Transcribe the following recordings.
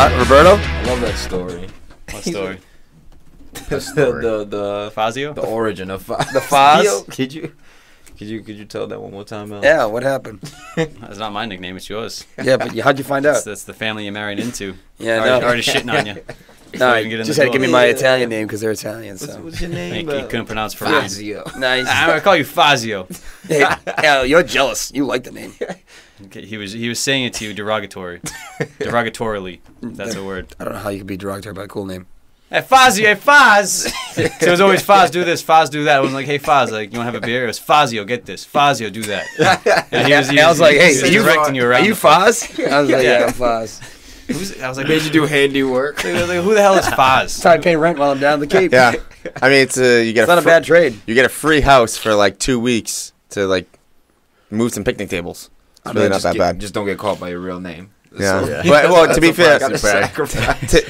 Roberto? I love that story. What story? The Fazio? The origin of The Faz? Could you tell that one more time, Al? Yeah, what happened? That's not my nickname, it's yours. Yeah, but how'd you find out? That's the family you married into. Yeah, already shitting on you. No, just had to give me my Italian name because they're Italian. So. What's your name? You couldn't pronounce Farid. Fazio. Nice. I'm gonna call you Fazio. Hey, Al, you're jealous. You like the name. Okay, he was saying it to you derogatorily. That's a word. I don't know how you could be derogatory about a cool name. Hey Fazio, hey Faz. So it was always Faz do this, Faz do that. It wasn't like, hey Faz, like you want to have a beer? It was Fazio, get this, Fazio do that. And I was like, hey, are you Faz? I was like, yeah, I'm Faz. I was like, Made you do handiwork. like, who the hell is Faz? That's how I pay rent while I'm down the Cape. Yeah, I mean it's not a bad trade. You get a free house for like 2 weeks to like move some picnic tables. It's really not that bad. Just don't get caught by your real name. Yeah. So, But, well, to be fair, to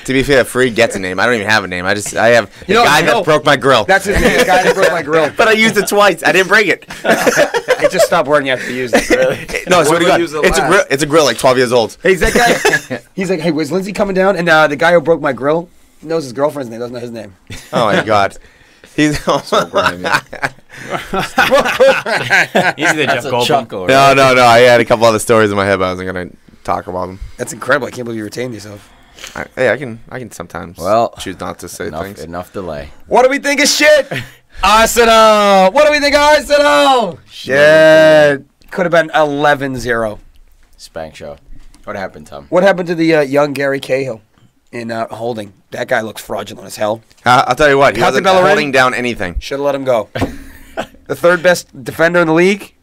be fair, Free gets a name. I don't even have a name. I have the guy that broke my grill. That's his name. The guy that broke my grill. But I used it twice. I didn't break it. It just stopped working after you used it. Really? No, it's a grill like 12 years old. Hey, that guy. He's like, hey, was Lindsay coming down? And the guy who broke my grill knows his girlfriend's name. Doesn't know his name. Oh my God. He's so grimy. He's the Jeff Goldblum. No. I had a couple other stories in my head, but I wasn't gonna talk about them. That's incredible. I can't believe you retained yourself. I can sometimes choose not to say things. Enough delay. What do we think of shit? Arsenal. What do we think of Arsenal? Shit. Could have been 11-0. Spank show. What happened, Tom? What happened to the young Gary Cahill in holding? That guy looks fraudulent as hell. I'll tell you what. He wasn't holding down anything. Should have let him go. The third best defender in the league.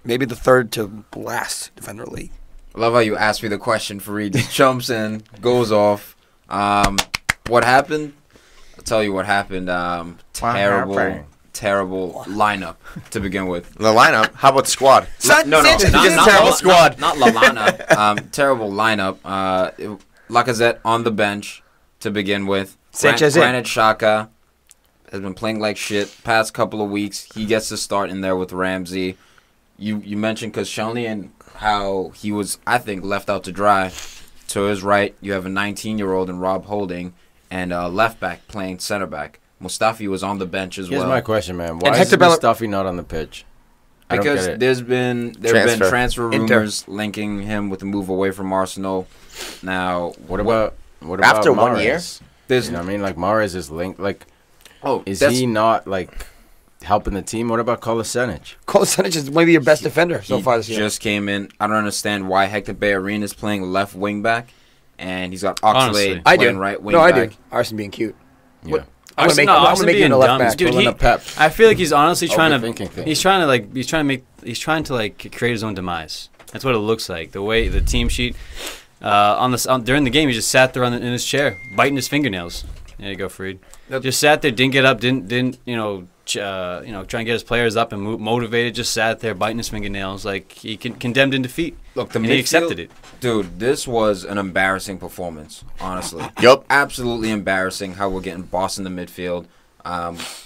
Maybe the third to last defender in the league. I love how you asked me the question. Farid just jumps in, goes off. What happened? I'll tell you what happened. Terrible lineup to begin with. The lineup? How about the squad? No, not terrible squad. Not Lallana. Terrible lineup. Lacazette on the bench to begin with. Granit Xhaka has been playing like shit past couple of weeks. He gets to start in there with Ramsey. You mentioned Koscielny and how he was, I think, left out to dry. To his right, you have a 19-year-old in Rob Holding and a left back playing center back. Mustafi was on the bench as well. Here's my question, man. Why is Mustafi not on the pitch? Because there's been transfer rumors linking him with a move away from Arsenal. Now, what about after Mahrez? 1 year? You know what I mean? Like Mahrez is linked. Like, is he not like helping the team? What about Kolasinac? Kolasinac is maybe your best defender so far this year. He just came in. I don't understand why Hector Bellerin is playing left wing back, and he's got Oxlade playing right wing back. I do. Arsenal being cute. Yeah. I'm gonna make him a left back. Dude, I feel like he's honestly trying to create his own demise. That's what it looks like. The way the team sheet during the game, he just sat there in his chair, biting his fingernails. There you go, Farid. Just sat there, didn't get up, didn't try and get his players up and motivated. Just sat there, biting his fingernails, like he condemned in defeat. Look, he accepted it. Dude, this was an embarrassing performance, honestly. Yup. Absolutely embarrassing how we're getting bossed in the midfield.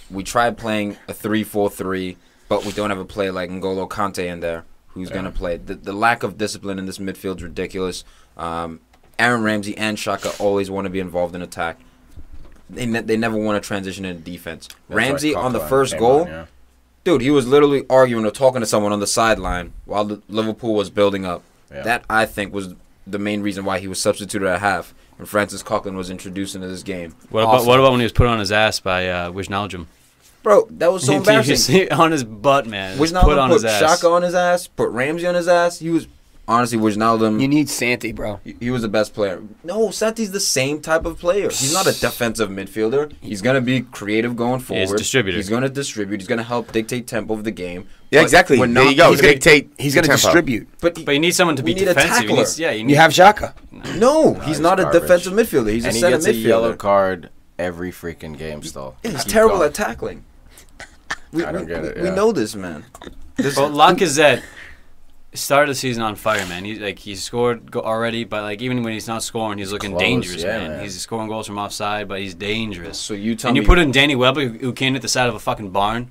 We tried playing a 3-4-3, but we don't have a player like N'Golo Kante in there who's going to play. The lack of discipline in this midfield is ridiculous. Aaron Ramsey and Xhaka always want to be involved in attack. They never want to transition into defense. That's Ramsey on the first goal, dude, he was literally arguing or talking to someone on the sideline while the Liverpool was building up. Yeah. That, I think, was the main reason why he was substituted at half when Francis Coquelin was introduced into this game. What about when he was put on his ass by Wijnaldum? Bro, that was so embarrassing. On his butt, man. Wijnaldum put Xhaka on his ass, put Ramsey on his ass. He was... Honestly, Wijnaldum... You need Santi, bro. He was the best player. No, Santi's the same type of player. He's not a defensive midfielder. He's going to be creative going forward. He's a distributor. He's going to distribute. He's going to help dictate tempo of the game. Yeah, exactly. There you go. He's going to distribute. But you need someone to be defensive. You have Xhaka. No, he's not a defensive midfielder. He's a center midfielder. And he gets a yellow card every freaking game still. He's terrible at tackling. I don't get it. We know this, man. But Lacazette... started the season on fire, man. He scored already, but even when he's not scoring, he's looking dangerous, man. He's scoring goals from offside, but he's dangerous. So you tell me, you put in Danny Welbeck, who came at the side of a fucking barn.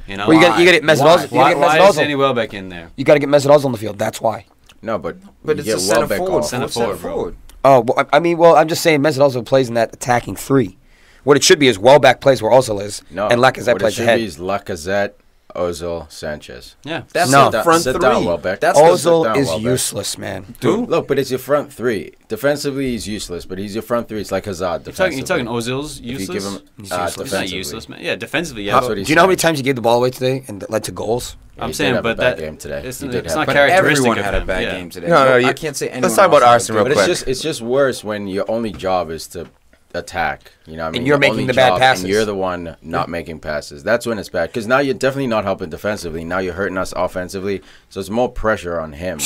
You know, you got to get Mesut Ozil. Why is Danny Welbeck in there? You got to get Mesut Ozil on the field. That's why. No, but it's a center forward, bro. Oh, well, I mean, I'm just saying Mesut also plays in that attacking 3. What it should be is Welbeck plays where Ozil is, and Lacazette plays ahead. What it should be is Lacazette, Ozil, Sanchez. Yeah. That's the front sit 3. Down, Welbeck. Ozil is useless, man. Dude, look, but it's your front 3. Defensively, he's useless, but he's your front 3. It's like Hazard. You talking Ozil's useless? He's useless. He's not useless, man. Yeah, defensively, yeah. Do you know how many times he gave the ball away today and that led to goals? I'm saying, but that game today. It's not but characteristic everyone of had a him. bad game today. No, I can't say anyone. Let's talk about Arsenal real quick. But it's just worse when your only job is to attack. You know what I mean? And you're making the bad passes. And you're the one not making passes. That's when it's bad. Because now you're definitely not helping defensively. Now you're hurting us offensively. So it's more pressure on him.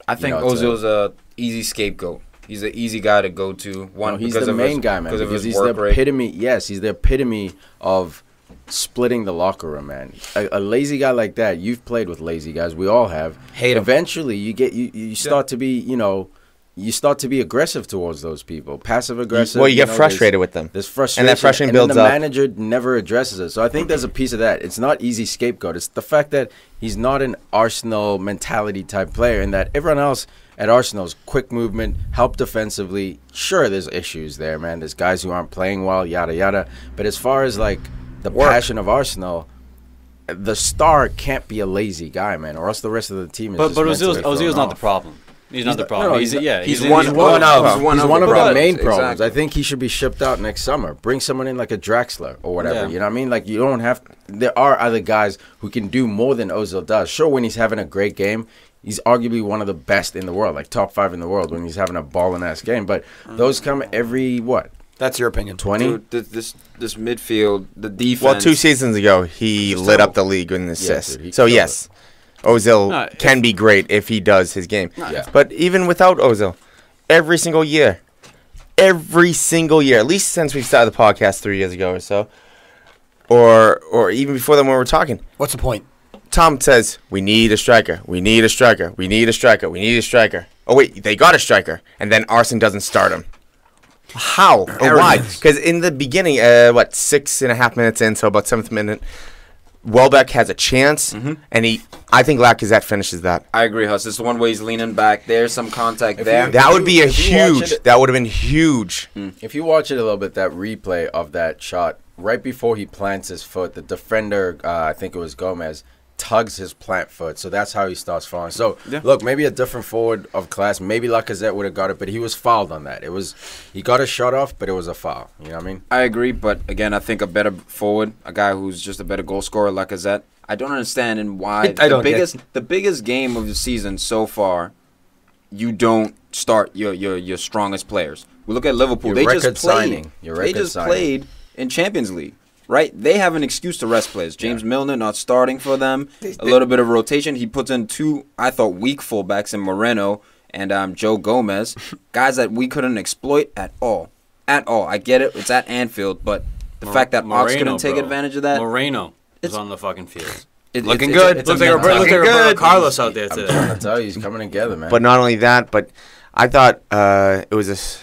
I think Ozil's a easy scapegoat. He's an easy guy to go to. He's the main guy, man. Because he's the epitome. Yes, he's the epitome of splitting the locker room, man. A lazy guy like that. You've played with lazy guys. We all have. Hate him. Eventually, you start to be, you start to be aggressive towards those people, passive aggressive. Well, you get frustrated with them. There's frustration, and that frustration builds the up. Manager never addresses it. So I think there's a piece of that. It's not easy scapegoat. It's the fact that he's not an Arsenal mentality type player, and that everyone else at Arsenal's quick movement, help defensively. Sure, there's issues there, man. There's guys who aren't playing well, yada yada. But as far as like the passion of Arsenal, the star can't be a lazy guy, man, or else the rest of the team is. But Ozil's not the problem. He's not the problem. No, he's one of the main problems. Exactly. I think he should be shipped out next summer. Bring someone in like a Draxler or whatever. Yeah. You know what I mean? Like you don't have. There are other guys who can do more than Ozil does. Sure, when he's having a great game, he's arguably one of the best in the world, like top 5 in the world when he's having a balling ass game. But those come every what? That's your opinion. 20. Dude, this midfield, the defense. Well, 2 seasons ago, he lit up the league in assists. Yeah, so yes. Ozil can be great if he does his game. But even without Ozil, every single year, at least since we started the podcast 3 years ago or so, or even before then when we were talking. What's the point? Tom says, we need a striker. We need a striker. We need a striker. We need a striker. Oh, wait, they got a striker. And then Arsene doesn't start him. How? Or why? Because in the beginning, 6.5 minutes in, so about 7th minute, Welbeck has a chance, and I think Lacazette finishes that. I agree, Huss. It's the one way he's leaning back. There's some contact there. That would be that would have been huge. If you watch it a little bit, that replay of that shot, right before he plants his foot, the defender, I think it was Gomez, tugs his plant foot, so that's how he starts falling. So look, maybe a different forward of class, maybe Lacazette would have got it, but he was fouled on that. He got a shot off, but it was a foul. You know what I mean? I agree, but again, I think a better forward, a guy who's just a better goal scorer, Lacazette. I don't understand and why the biggest game of the season so far, you don't start your strongest players. We look at Liverpool; they just played in Champions League. Right, they have an excuse to rest players. James Milner not starting for them. A little bit of rotation. He puts in 2, I thought, weak fullbacks in Moreno and Joe Gomez, guys that we couldn't exploit at all. At all. I get it. It's at Anfield, but the fact that Ox couldn't take advantage of that. Moreno is on the fucking field. Looking good. Looks like Roberto Carlos out there today. I'm trying to tell you, he's coming together, man. But not only that, but I thought it was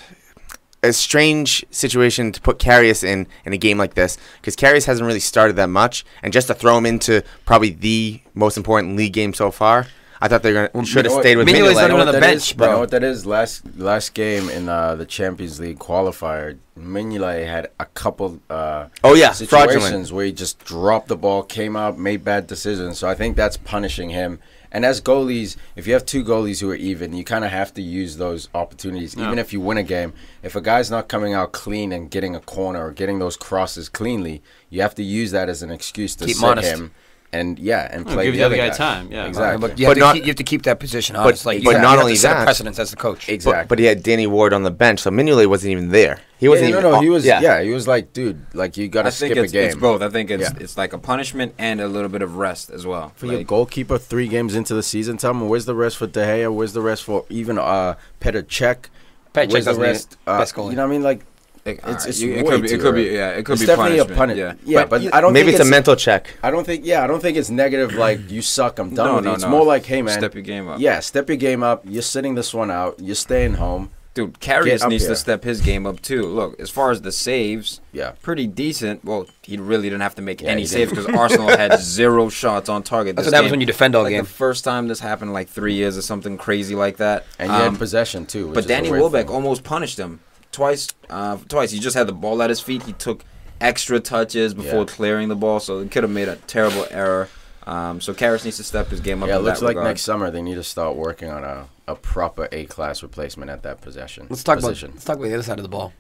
a strange situation to put Karius in a game like this, because Karius hasn't really started that much, and just to throw him into probably the most important league game so far, I thought they should have stayed with Mignolet. Not even on the bench, bro. You know what that is? Last game in the Champions League qualifier, Mignolet had a couple situations fraudulent, where he just dropped the ball, came out, made bad decisions. So I think that's punishing him. And as goalies, if you have 2 goalies who are even, you kind of have to use those opportunities. Even if you win a game, if a guy's not coming out clean and getting a corner or getting those crosses cleanly, you have to use that as an excuse to sit him and play give the other guy time. Yeah, exactly. But you have to keep that position honest. But not only that, set precedence as the coach. Exactly. But he had Danny Ward on the bench, so Mignolet wasn't even there. He wasn't even. He was. Yeah, he was like, dude, like you got to skip a game. It's both. I think it's like a punishment and a little bit of rest as well. For your goalkeeper, 3 games into the season, tell me, where's the rest for De Gea? Where's the rest for even Petr Cech? Where's the rest? Best goalie. You know what I mean? Like. It could be definitely punishment. A punishment. Yeah, but I don't. Maybe it's a mental check. I don't think it's negative. Like you suck. I'm done with you. It's more like, hey man, step your game up. Yeah, step your game up. You're sitting this one out. You're staying home. Dude, Karius needs to step his game up too. Look, as far as the saves, pretty decent. Well, he really didn't have to make any saves because Arsenal had 0 shots on target. That's what happens when you defend all like game. The first time this happened, like 3 years or something crazy like that. And you had possession too. But Danny Welbeck almost punished him twice. He just had the ball at his feet. He took extra touches before clearing the ball, so he could have made a terrible error. So Karius needs to step his game up. Yeah, it looks like next summer they need to start working on a proper A-class replacement at that position. Let's talk about the other side of the ball.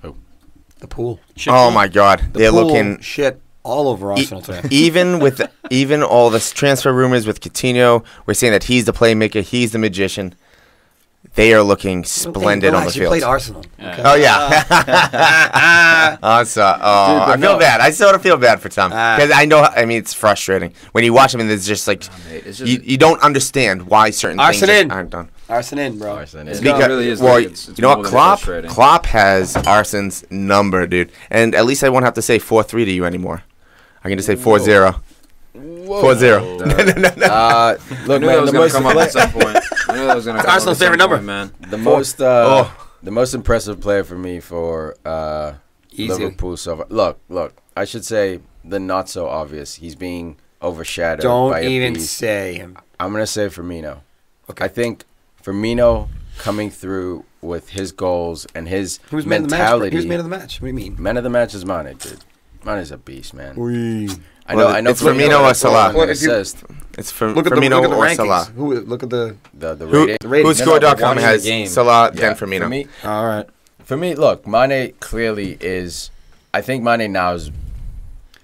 Who? The pool. Oh my God, they're looking shit all over Arsenal today. Even all this transfer rumors with Coutinho, we're saying that he's the playmaker, he's the magician. They are looking splendid on the field. You played Arsenal. Okay. Oh yeah. I feel bad. I sort of feel bad for Tom because I know. I mean, it's frustrating when you watch him and it's just like you don't understand why certain things aren't done. Arsenal in, bro. It's because, really is. Well, it's you know what? Klopp has Arsenal's number, dude. And at least I won't have to say 4-3 to you anymore. I can just say 4-0. 4-0. Look, man, was going to come up at some point. I knew that was going to come Arsenal's favorite number, man. The most impressive player for me for Liverpool. So look, I should say the not so obvious. He's being overshadowed. Don't even say him. I'm gonna say Firmino. Okay. I think Firmino coming through with his goals and his mentality. Who's man of the match? What do you mean? Man of the match is Mane, dude. Mane's a beast, man. I know. It's Firmino or Salah. It's Firmino or Salah. Look at the rating. WhoScored.com has Salah, then Firmino. For me, all right. For me, look, Mane clearly is. I think Mane now is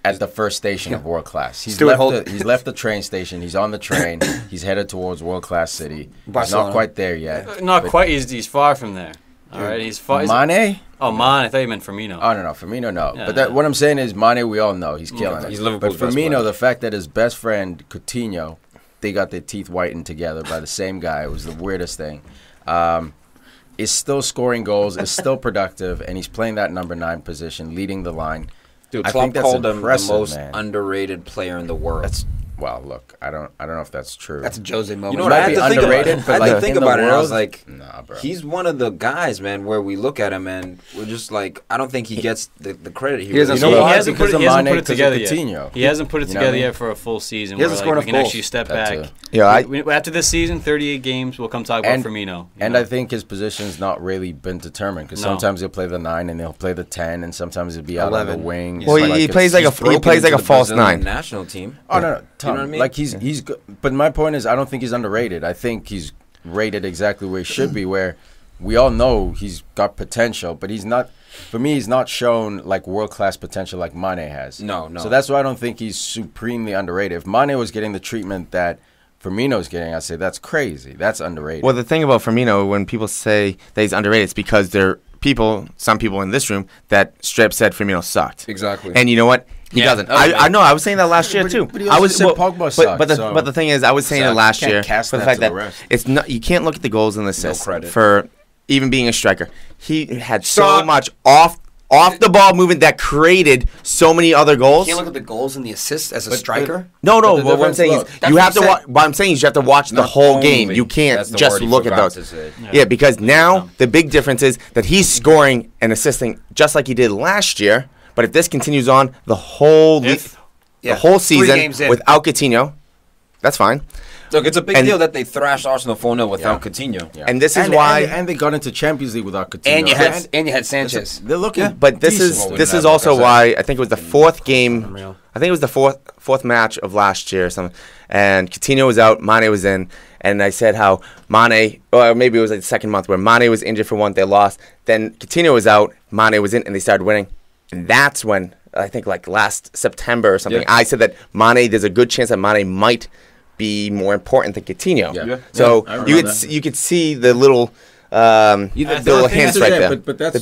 at the first station of world class. He's left the train station. He's on the train. He's headed towards world class city. Barcelona. He's not quite there yet. Not quite. He's far from there. All right. He's far. Mane? Oh, Mane. I thought you meant Firmino. Oh, no. Firmino, no. Yeah, but what I'm saying is Mane, we all know. He's killing it. He's Liverpool's But Firmino, the fact that his best friend, Coutinho, they got their teeth whitened together by the same guy. It was the weirdest thing. Is still scoring goals, is still productive, and he's playing that number 9 position, leading the line. Dude, Klopp called him the most underrated player in the world. Well, look, I don't know if that's true. That's a Jose moment. You know what? I had to think about it. And I was like, nah, bro. He's one of the guys, man, where we look at him and we're just like, I don't think he gets the credit here. He hasn't put it together yet. Coutinho. He hasn't put it together yet for a full season. He hasn't scored enough goals. We can actually step back. After this season, 38 games, we'll come talk about Firmino. And I think his position's not really been determined because sometimes he'll play the 9 and he'll play the 10, and sometimes he'll be out on the wing. Well, he plays like a false 9. National team. Oh no, Tom, you know what I mean? like he's good. But my point is, I don't think he's underrated. I think he's rated exactly where he should be, where we all know he's got potential, but he's not. For me, he's not shown like world-class potential like Mane has. No. So that's why I don't think he's supremely underrated. If Mane was getting the treatment that Firmino's getting, I'd say that's crazy. That's underrated. Well, the thing about Firmino, when people say that he's underrated, it's because some people in this room that straight up said Firmino sucked. Exactly. And you know what? He doesn't. I know. I was saying that last year too. But he also said Pogba sucked. But the thing is, I was saying it last year for the fact that it's not. You can't look at the goals and the assists for even being a striker. He had so much off the ball movement that created so many other goals. You can't look at the goals and the assists as a striker. No. What I'm saying is you have to watch. What I'm saying is you have to watch the whole game. You can't just look at those. Yeah, because now the big difference is that he's scoring and assisting just like he did last year. But if this continues on the whole season without Coutinho, that's fine. Look, it's a big deal that they thrashed Arsenal 4-0 without Coutinho. Yeah. And this is why... And they got into Champions League without Coutinho. And you had Sanchez. They're looking... But this is also why I think it was the fourth game... I think it was the fourth match of last year or something. And Coutinho was out, Mane was in. And I said how Mane... Or maybe it was like the second month where Mane was injured for one, they lost. Then Coutinho was out, Mane was in, and they started winning. And that's when, I think like last September or something, I said that there's a good chance that Mane might be more important than Coutinho. Yeah. So you could see the little hints right there. But that's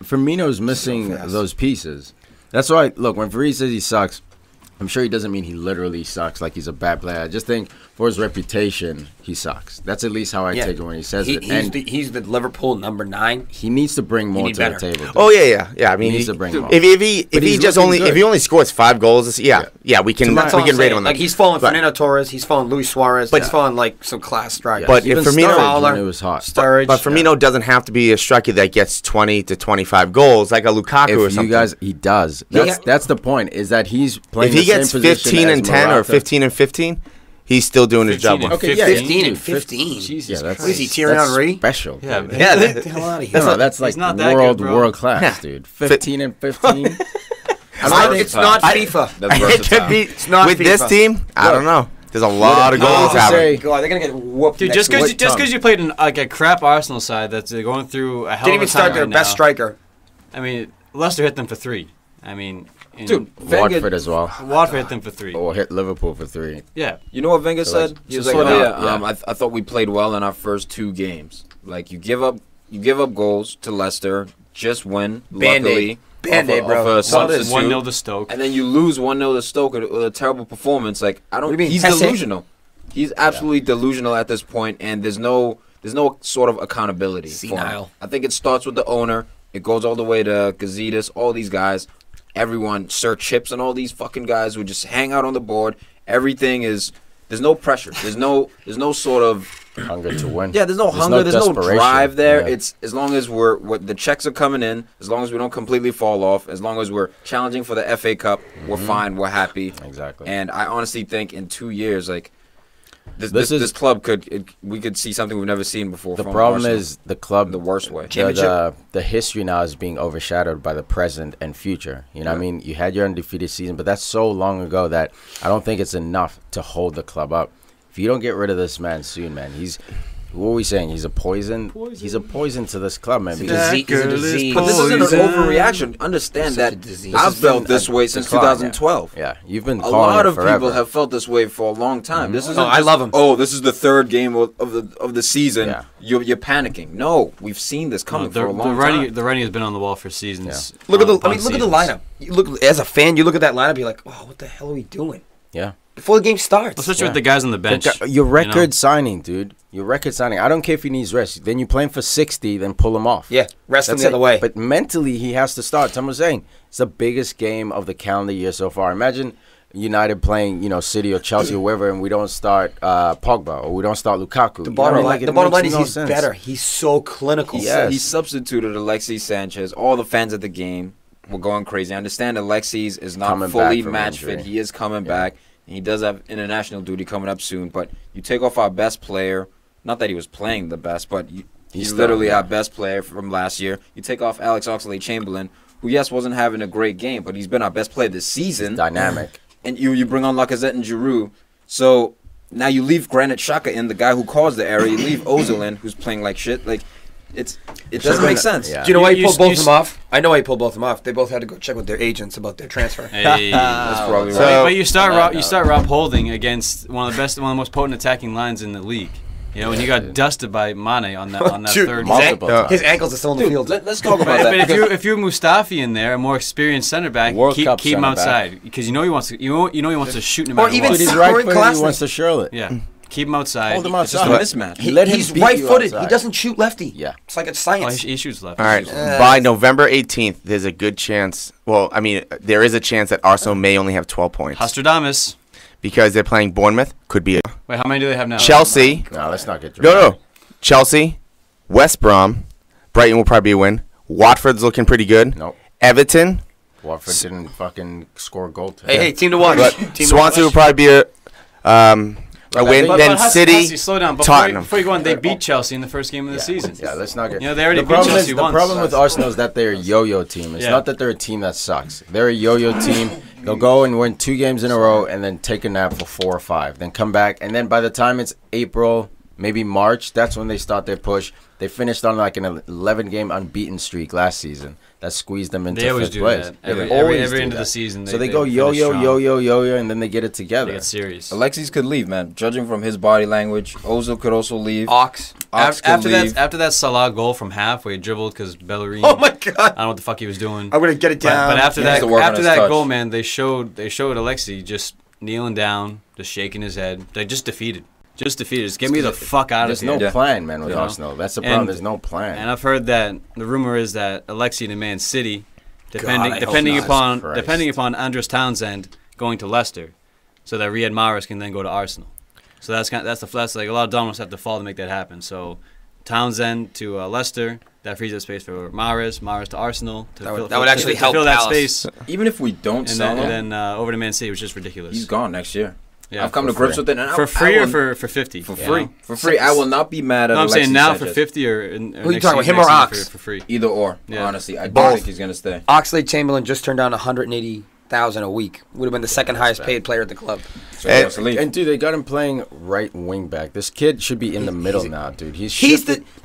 Firmino's missing those pieces. That's why, look, when Farid says he sucks, I'm sure he doesn't mean he literally sucks like he's a bad player. I just think for his reputation, he sucks. That's at least how I take it when he says it. He's the Liverpool number 9. He needs to bring more to the table. Dude. Oh yeah. I mean, he needs to bring more. If he only scores 5 goals, we can rate him on that. Like he's fallen Fernando Torres, he's fallen Luis Suarez, he's fallen like some class strikers. But if Firmino, when it was hot. But Firmino doesn't have to be a striker that gets 20 to 25 goals like a Lukaku or something. He does. That's the point. Is that he's playing. If he gets 15 and 10 or 15 and 15. He's still doing his job. Okay, 15 and 15. Jesus Christ. What is he, Thierry Henry? Special. Yeah, get the hell out of here. No, that's like world class, dude. 15 and 15. It's not FIFA. It could be. It's not with FIFA. This team, I don't know. There's a lot of goals happening. God, they're going to get whooped. Dude, just because you played in like a crap Arsenal side that's going through a hell of a time. Didn't even start their best striker. I mean, Leicester hit them for 3. I mean, dude, Watford as well. Watford hit them for 3. Or hit Liverpool for 3. Yeah. You know what Wenger said? He was like, I thought we played well in our first 2 games. Like you give up goals to Leicester, just win. Band-Aid, bro. 1-0 to Stoke, and then you lose 1-0 to Stoke with a terrible performance. Like he's delusional. He's absolutely delusional at this point, and there's no sort of accountability. Senile. I think it starts with the owner. It goes all the way to Gazidis, all these guys. Everyone, Sir Chips and all these fucking guys who just hang out on the board. Everything is, there's no pressure. There's no sort of hunger to win. Yeah, there's no hunger. There's no drive there. Yeah. It's as long as the checks are coming in, as long as we don't completely fall off, as long as we're challenging for the FA Cup, we're fine. We're happy. Exactly. And I honestly think in 2 years, like this club we could see something we've never seen before. The problem is the club the worst way. The history now is being overshadowed by the present and future. You know what I mean? You had your undefeated season, but that's so long ago that I don't think it's enough to hold the club up. If you don't get rid of this man soon, man, what are we saying? He's a poison. He's a poison to this club, man. He's a disease. But this isn't an overreaction. Understand that I've felt this way since 2012. Yeah, you've been. A lot of people have felt this way for a long time. This is. I love him. Oh, this is the 3rd game of the season. Yeah. You're panicking. No, we've seen this coming for a long time. The writing has been on the wall for seasons. Yeah. Look at the lineup. You look as a fan. You look at that lineup. You're like, oh, what the hell are we doing? Yeah. Before the game starts. Especially with the guys on the bench. Your record signing, dude. Your record signing. I don't care if he needs rest. Then you play him for 60, then pull him off. Yeah, rest him the other way. But mentally, he has to start. Someone's saying it's the biggest game of the calendar year so far. Imagine United playing, City or Chelsea or wherever, and we don't start Pogba or we don't start Lukaku. The bottom line is he's better. He's so clinical. He substituted Alexis Sanchez. All the fans at the game were going crazy. I understand Alexis is not fully match fit. He is coming back. He does have international duty coming up soon, but you take off our best player. Not that he was playing the best, but he's literally our best player from last year. You take off Alex Oxlade-Chamberlain, who, yes, wasn't having a great game, but he's been our best player this season. He's dynamic. And you bring on Lacazette and Giroud. So now you leave Granit Xhaka in, the guy who caused the error. You leave Ozil in, who's playing like shit. Like, it doesn't make sense. Yeah. Do you know why he pulled both of them off? I know why he pulled both of them off. They both had to go check with their agents about their transfer. Hey, that's probably right. But you start Rob Holding against one of the most potent attacking lines in the league. And you got dusted by Mane on that third. His ankles are still in the field. Let's talk about that. But if you Mustafi in there, a more experienced center back, keep him outside because he wants to shoot no matter what. Or even he's right footed, he wants to Charlotte. Yeah. Keep him outside. Hold him outside. It's just a mismatch. He's right-footed. He doesn't shoot lefty. Yeah. It's like it's science. He shoots left. All right. By November 18th, there's a good chance. Well, I mean, there is a chance that Arsenal may only have 12 points. Nostradamus. Because they're playing Bournemouth. Could be. Wait, how many do they have now? Chelsea. No, let's not get through. No. Chelsea, West Brom, Brighton will probably be a win. Watford's looking pretty good. Nope. Everton. Watford didn't fucking score a goal today. Hey, team to watch. Swansea will probably be a win. Then City, slow down. Tottenham. Before you go on, they beat Chelsea in the first game of the season. Yeah, let's not get. They already beat Chelsea once. The problem with Arsenal is that they're a yo-yo team. It's not that they're a team that sucks. They're a yo-yo team. They'll go and win 2 games in a row and then take a nap for 4 or 5. Then come back. And then by the time it's April, maybe March, that's when they start their push. They finished on like an 11-game unbeaten streak last season. That squeezed them into 5th place. Every end of the season. So they go yo-yo, and then they get it together. They get serious. Alexis could leave, man. Judging from his body language, Ozil could also leave. Ox after that Salah goal from half where he dribbled because Bellerin. Oh my god! I don't know what the fuck he was doing. I'm gonna get it down. But after that goal, man, they showed Alexis just kneeling down, just shaking his head. They just defeated. Just defeated. Just get me the fuck out of here. There's no plan, man, with Arsenal. That's the problem. There's no plan. And I've heard that the rumor is that Alexi to Man City, depending upon Andres Townsend going to Leicester, so that Riyad Mahrez can then go to Arsenal. So that's like a lot of dominoes have to fall to make that happen. So Townsend to Leicester, that frees up space for Mahrez to Arsenal. That would actually help fill that space. Even if we don't sell him, and then over to Man City, which is just ridiculous. He's gone next year. Yeah, I've come to grips with it. And for free or for 50? For free. For free. I will not be mad at I'm saying now Sanchez. for 50 or who are you talking about, him or Ox? For free. Either or, Yeah. honestly. I don't think he's going to stay. Oxlade-Chamberlain just turned down 180,000 a week. Would have been the second highest paid player at the club. So he wants to leave. And dude, they got him playing right wing back. This kid should be in the middle now, dude.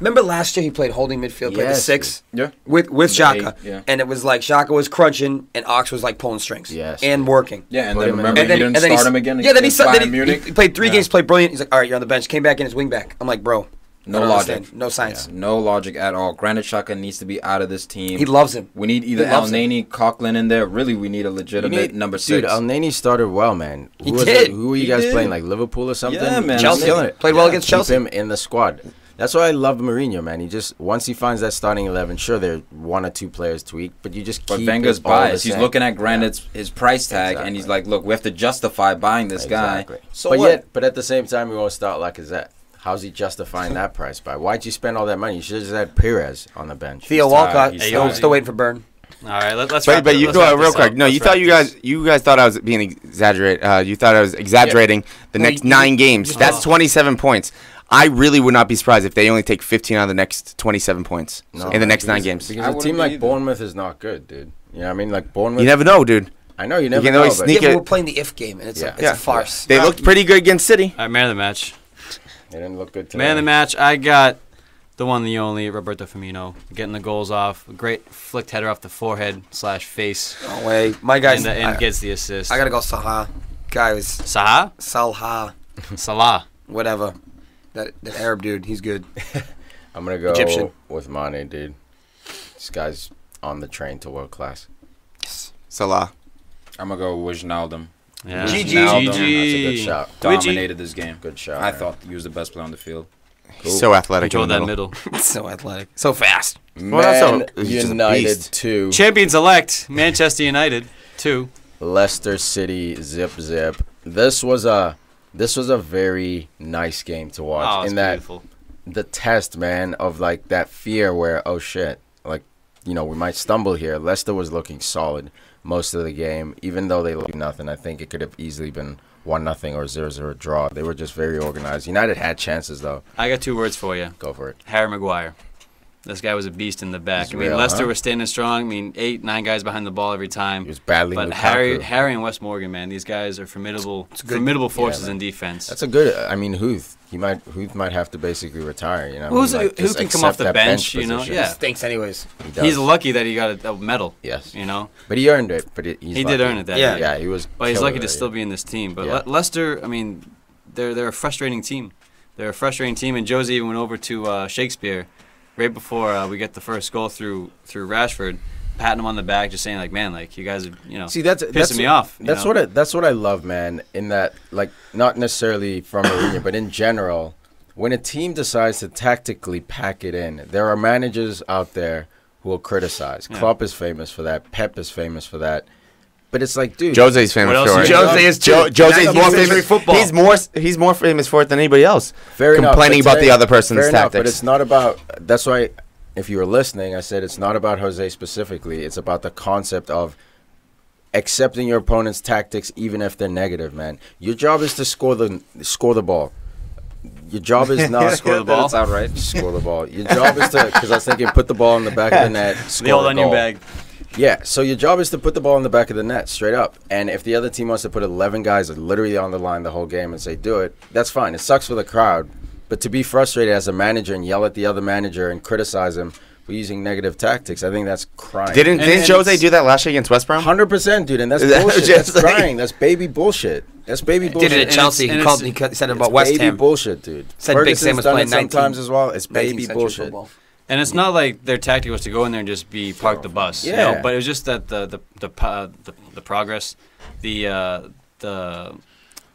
Remember last year he played holding midfield, played the 6? Yeah. With Xhaka. 8, yeah. And it was like Xhaka was crunching and Ox was like pulling strings. Yes. And working. Yeah, and then remember he didn't start him again. Yeah, then he Munich. He played 3 games, played brilliant. He's like, all right, you're on the bench. Came back in as wing back. I'm like, bro. No logic. No science. Yeah, no logic at all. Granit Xhaka needs to be out of this team. He loves him. We need either Elneny, Coughlin in there. Really, we need a legitimate number 6. Dude, Elneny started well, man. He did. Who were you guys playing? Like Liverpool or something? Yeah, man. Chelsea. Killing it. Played well against Chelsea. Keep him in the squad. That's why I love Mourinho, man. He just, once he finds that starting 11, sure, there are 1 or 2 players tweak, but you just keep But Wenger's it all the biased. He's same. looking at his price tag, and he's like, look, we have to justify buying this guy. So But at the same time, we won't start Lacazette. How's he justifying that price by? Why'd you spend all that money? You should have just had Perez on the bench. Theo Walcott. Still waiting for Burn. All right, let's. But you go real quick. No, you guys thought I was being exaggerate. You thought I was exaggerating the next 9 games. That's 27 points. I really would not be surprised if they only take 15 out of the next 27 points in the next 9 games. Because a team like Bournemouth is not good, dude. You know what I mean? Like Bournemouth. You never know, dude. I know you never know. We're playing the if game, and it's a farce. They looked pretty good against City. All right, man of the match. They didn't look good today. Man of the match, I got the one, the only, Roberto Firmino, getting the goals off. A great flicked header off the forehead/face. No way. My guy's... And gets the assist. I got to go Salah. Guy was... Salah? Salah. Whatever. That Arab dude, he's good. I'm going to go Egyptian. with Mane, dude. This guy's on the train to world class. Salah. I'm going to go Wijnaldum. Yeah. GG. That's a good shot. Dominated this game. Good shot. I thought he was the best player on the field. Cool. So athletic. Control that middle. So athletic. So fast. Man United 2. Champions elect, Manchester United 2. Leicester City zip. This was a very nice game to watch. Oh, it's beautiful. The test, man, of like that fear where, oh shit, like, you know, we might stumble here. Leicester was looking solid most of the game, even though they looked nothing. I think it could have easily been 1-0 or 0-0 draw. They were just very organized. United had chances though. I got 2 words for you. Go for it. Harry Maguire. This guy was a beast in the back. He's I mean, real, Leicester huh? was standing strong. I mean, 8-9 guys behind the ball every time. He was battling But Lukaku. Harry and Wes Morgan, man, these guys are formidable forces in defense. That's a good. I mean, Huth might have to basically retire. You know, Who can come off the bench? You know, position. yeah. Stinks anyways. He's lucky that he got a medal. Yes. You know, but he earned it. But he did earn it. That Yeah. night. Yeah, he was. But he's killer lucky to that still year. be in this team. But Yeah. Leicester, I mean, they're a frustrating team. They're a frustrating team. And Jose even went over to Shakespeare right before we get the first goal through Rashford, patting him on the back, just saying like, man, like you guys are, you know, See, that's pissing me off. That's what I love, man. In that, like, not necessarily from Mourinho, but in general, when a team decides to tactically pack it in, there are managers out there who will criticize. Yeah. Klopp is famous for that. Pep is famous for that. But it's like, dude, Jose's famous What else for it. you got? Jose is Jose's more famous. football. He's more famous for it than anybody else. fair enough, complaining but about the other person's fair enough, tactics. but it's not about. That's why, if you were listening, I said it's not about Jose specifically. It's about the concept of accepting your opponent's tactics, even if they're negative. Man, your job is to score the ball. Your job is not Score the ball. That's outright. score the ball. Your job is to, because I was thinking, put the ball in the back of the net. Score the old the onion goal. bag. Yeah, so your job is to put the ball in the back of the net, straight up. And if the other team wants to put 11 guys literally on the line the whole game and say, do it, that's fine. It sucks for the crowd. But to be frustrated as a manager and yell at the other manager and criticize him for using negative tactics, I think that's crying. Didn't Jose do that last year against West Brom? 100%, dude, and that's Is that bullshit. just That's like- crying. That's baby bullshit. That's baby bullshit. Did it at Chelsea. and He said it about It's West baby Ham. bullshit, dude. Said Big Ferguson's Sam was done playing it sometimes as well. It's 19th baby century bullshit. football. And it's not like their tactic was to go in there and just be park the bus. You Yeah. know? But it was just that the progress, the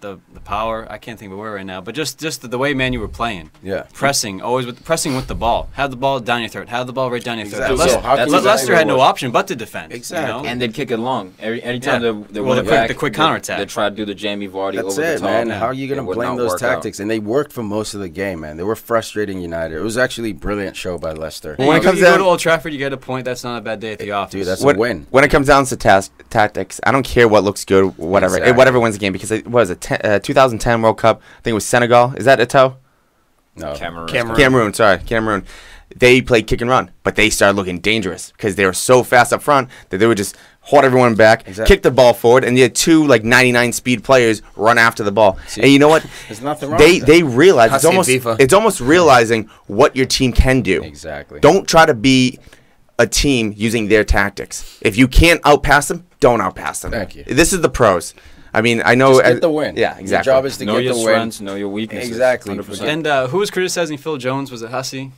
the power. I can't think of a word right now, but just the way Man U were playing. Yeah. Pressing, always pressing with the ball. Have the ball down your throat. Have the ball right down your throat. Exactly. Leicester had no option but to defend. Exactly. You know? And they'd kick it long. Anytime they went the quick counterattack. They tried to do the Jamie Vardy That's over it, the top. man. How are you going to blame those tactics? And they worked for most of the game, man. They were frustrating United. It was actually a brilliant show by Leicester. When it comes down to Old Trafford, you get a point. That's not a bad day at the office. Dude, that's a win. When it comes down to tactics, I don't care what looks good, whatever. Exactly. Whatever wins the game, because it was a 2010 World Cup. I think it was Senegal. Is that Eto'o? No. Cameroon. They played kick and run, but they started looking dangerous because they were so fast up front that they would just hold everyone back, kick the ball forward, and you had two 99 speed players run after the ball. See, and you know what? There's nothing wrong with that. They realize it's almost realizing what your team can do. Exactly. Don't try to be a team using their tactics. If you can't outpass them, don't outpass them. Thank you. This is the pros. I mean, I know. Just get the win. Yeah, exactly. Your job is to know get your the strengths, win. know your weaknesses. Exactly. 100%. And who was criticizing Phil Jones? Was it Hussey?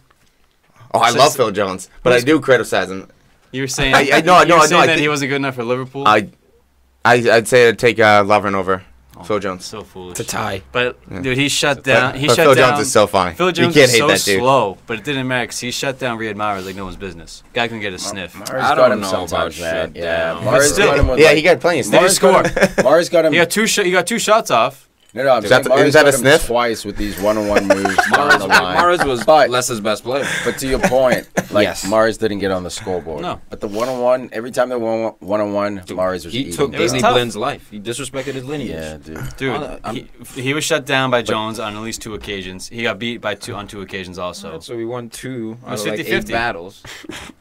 Oh, I love Phil Jones, but I do criticize him. You were saying I know that he wasn't good enough for Liverpool. I'd say I'd take Lovren over Phil Jones. So foolish. To tie. But dude, he shut down. Phil Jones is so funny. Phil Jones you can't is hate so that dude. slow, but it didn't matter because he shut down Riyad Mahrez like no one's business. Guy can get a sniff. I don't know about shit. Yeah, he got plenty of Did he score? Mahrez got him. He got two shots off. No, I'm saying Mahrez got him twice with these one-on-one moves down the line. Mahrez was Leicester's best player. But to your point, Mahrez didn't get on the scoreboard. No. But the one-on-one, every time they won one-on-one, Mahrez was He took Disney Blend's life. He disrespected his lineage. Yeah, dude. He was shut down by Jones on at least 2 occasions. He got beat by on 2 occasions also. Right, so we won 2 out of 50-50 8 battles.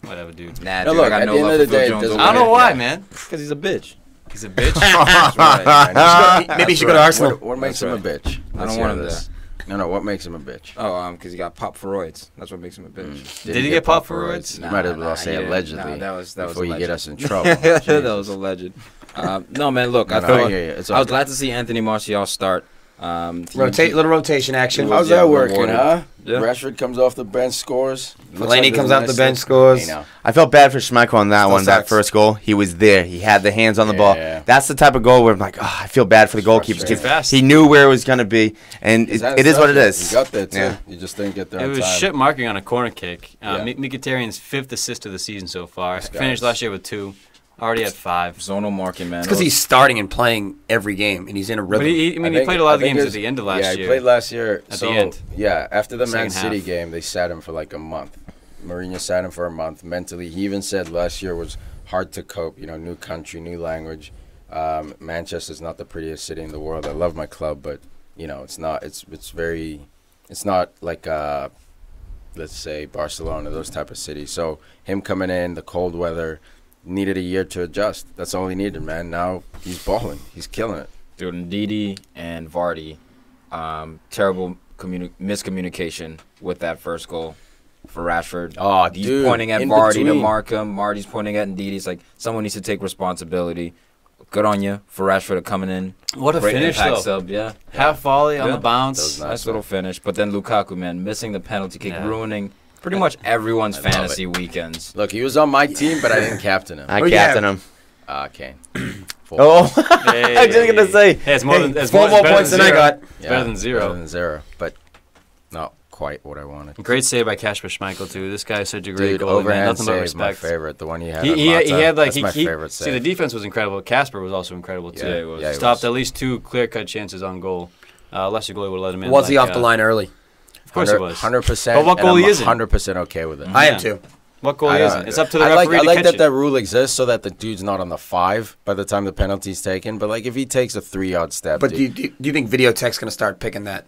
Whatever, dude. Nah, No, dude, look, I got at no the end love of the for Phil day, Jones. doesn't I don't know why, Yeah. man. Because he's a bitch. He's a bitch. That's right, man. Maybe he should go to Arsenal. What makes him a bitch? I don't want him there. No, what makes him a bitch? Oh, because he got popped for roids. That's what makes him a bitch. Did he get popped for roids? You might as well say allegedly. Nah, that was before you alleged. get us in trouble. That was alleged. No, man, look, I was glad to see Anthony Martial start. Little rotation action. How's that working, rewarded. huh? Yeah. Rashford comes off the bench, scores. Fellaini comes off the bench, scores. I felt bad for Schmeichel on that Still one. That sucks. first goal, he was there. He had the hands on the ball. Yeah. That's the type of goal where I'm like, I feel bad for the goalkeeper frustrating. because he knew where it was going to be, and it is what it is. You got there too. Yeah. You just didn't get there. It on was time. shit marking on a corner kick. Yeah. Mkhitaryan's 5th assist of the season so far. This Finished guy's- last year with 2. Already had 5. Zonal marking, man. It's because he's starting and playing every game, and he's in a rhythm. But he played a lot of the games at the end of last year. Yeah, he played last year. At the end. Yeah, after the Man Second City half. game, they sat him for like a month. Mourinho sat him for a month mentally. He even said last year was hard to cope. New country, new language. Manchester's not the prettiest city in the world. I love my club, but it's not. It's not like let's say Barcelona, those type of cities. So him coming in, the cold weather, needed a year to adjust. That's all he needed, man. Now he's balling. He's killing it. Dude, Ndidi and Vardy, terrible miscommunication with that first goal for Rashford. Oh, he's dude, pointing at in Vardy to between. mark him. Vardy's pointing at Ndidi. It's like someone needs to take responsibility. Good on you for Rashford coming in. What a Great finish, impact though. Sub, yeah. Half volley on Yeah. the bounce. That was Nice little finish. But then Lukaku, man, missing the penalty kick, ruining pretty much everyone's love fantasy weekends. Look, he was on my team, but I didn't captain him. I Oh, yeah. captain him. Kane. Oh, I was just gonna say. Hey, it's more than it's 4 more better points than I zero. got. It's better than 0. Better than 0, but not quite what I wanted. Great save by Kasper Schmeichel too. This guy is such a great Dude, goalie, man. overhand Nothing but save is my respect. favorite. The one he had. He had like That's my favorite see the save. defense was incredible. Casper was also incredible too. Yeah, he was. Yeah, he Stopped was. at least 2 clear-cut chances on goal. Leicester goalie would have let him in. Was he like, off the line early? Of course he was. 100%. But what and goalie I'm isn't? 100% okay with it. I am too. What goalie isn't? It's up to the I referee to like catch that it. that rule exists so that the dude's not on the 5 by the time the penalty's taken. But like if he takes a 3-yard step, But do you think Video Tech's going to start picking that?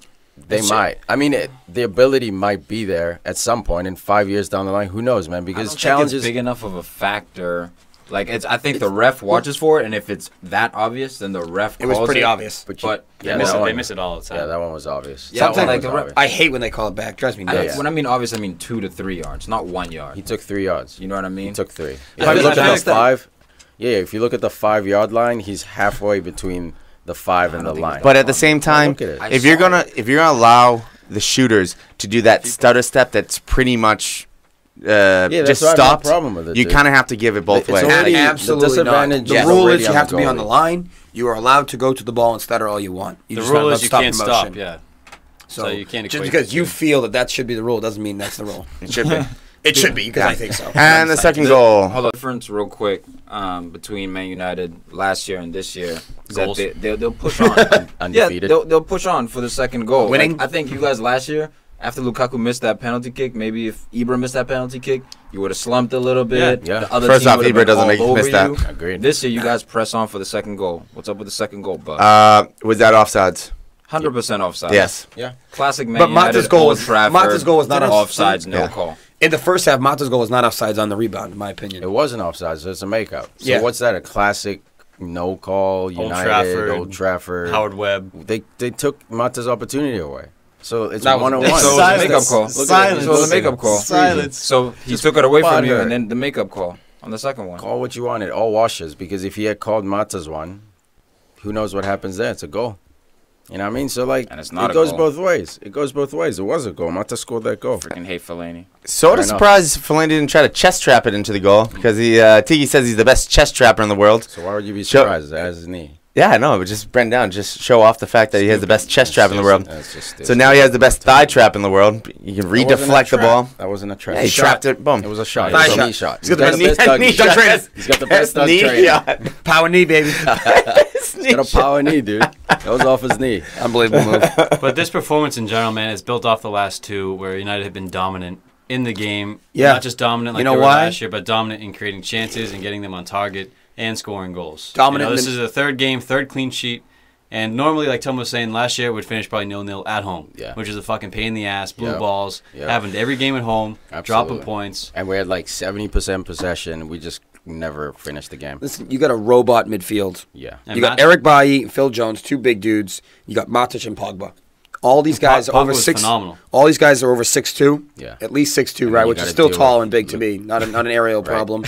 they might. I mean, the ability might be there at some point in 5 years down the line. Who knows, man? I Because don't think challenges. it's big enough of a factor. Like I think the ref watches for it, and if it's that obvious, then the ref It was calls pretty it. obvious. But They Yeah, miss that it. They one- miss it all the time. Yeah, that one was obvious. Yeah, That one Sometimes like was the ref- obvious. I hate when they call it back. Drives me nuts. Yeah. when I mean obvious, I mean 2 to 3 yards, not 1 yard. He took 3 yards. You know what I mean? He took 3. If I you feel- look I at the feel like 5, if you look at the 5-yard line, he's halfway between the 5 and the line. But at the same time, Look at it. if you're gonna allow the shooters to do that stutter step, that's pretty much that's just why I have no stopped. problem with it, You dude. kind of have to give it both It's ways. already- Absolutely the disadvantage not. is The rule already is you on have the to be on the goalie. line. You are allowed to go to the ball and stutter all you want. You The just rule not is you stop can't the motion. stop. Yeah. So you can't just equate because the you two. feel that should be the rule doesn't mean that's the rule. It should be. It should be because I think so. And the second goal. Hold on, difference real quick between Man United last year and this year is Goals. that they'll push on. Undefeated. Yeah, they'll push on for the second goal. Winning. Like, I think you guys last year, after Lukaku missed that penalty kick, maybe if Ibra missed that penalty kick, you would have slumped a little bit. Yeah. The other First team off, would've Ibra been doesn't all make you over miss that. you. Agreed. This year, you guys press on for the second goal. What's up with the second goal, Buck? Was that offsides? 100% offside. Yes. Yeah. Classic Man But United. Mata's goal Old was- Trafford, Mata's goal was not offsides, no Yeah. call. In the first half, Mata's goal was not offsides on the rebound, in my opinion. It wasn't offside, so it's a makeup. So Yeah. what's that? A classic no call, United, Old Trafford. Howard Webb. They took Mata's opportunity away. So it's That was- 1-on-1. So it was a makeup call. Silence. So it was a makeup call. Silence. So he took it away from you, butthurt. and then the makeup call on the second one. Call what you want. It all washes because if he had called Mata's one, who knows what happens there? It's a goal. You know what I mean? So, like, And it's not it a goes goal. both ways. It goes both ways. It was a goal. Mata scored that goal. Freaking hate Fellaini. Sort Fair of enough. surprised Fellaini didn't try to chest trap it into the goal because Tiki says he's the best chest trapper in the world. So why would you be Show- surprised? That has his knee. Yeah, I know. But just bring down, just show off the fact that he has the best chest trap in the world. That's just So now he has the best thigh trap in the world. You can That wasn't a redeflect the trap. ball. That wasn't a trap. Yeah, he trapped it. Boom. It was a shot. Thigh It was a shot. knee shot. He's got the best dug knee shot. shot. He's got the best dug knee training. shot. Power knee, baby. He's got a power knee, dude. That was off his knee. Unbelievable move. But this performance in general, man, is built off the last two where United have been dominant in the game. Yeah. Not just dominant like You know they were why? last year, but dominant in creating chances and getting them on target and scoring goals. Dominant This in- is the third game, third clean sheet. And normally, like Tom was saying, last year it would finish probably 0-0 at home, Yeah. which is a fucking pain in the ass. Blue Yeah. balls, Yeah. happened every game at home, dropping Absolutely. points. And we had like 70% possession. We just never finished the game. Listen, you got a robot midfield. Yeah. And You got Matt- Eric Bailly, Phil Jones, two big dudes. You got Matic and Pogba. All these guys are Pogba over was 6. phenomenal. All these guys are over 6'2". Yeah. At least 6'2", And right? you Which is gotta still deal tall with- and big to me. Not an aerial Right. problem.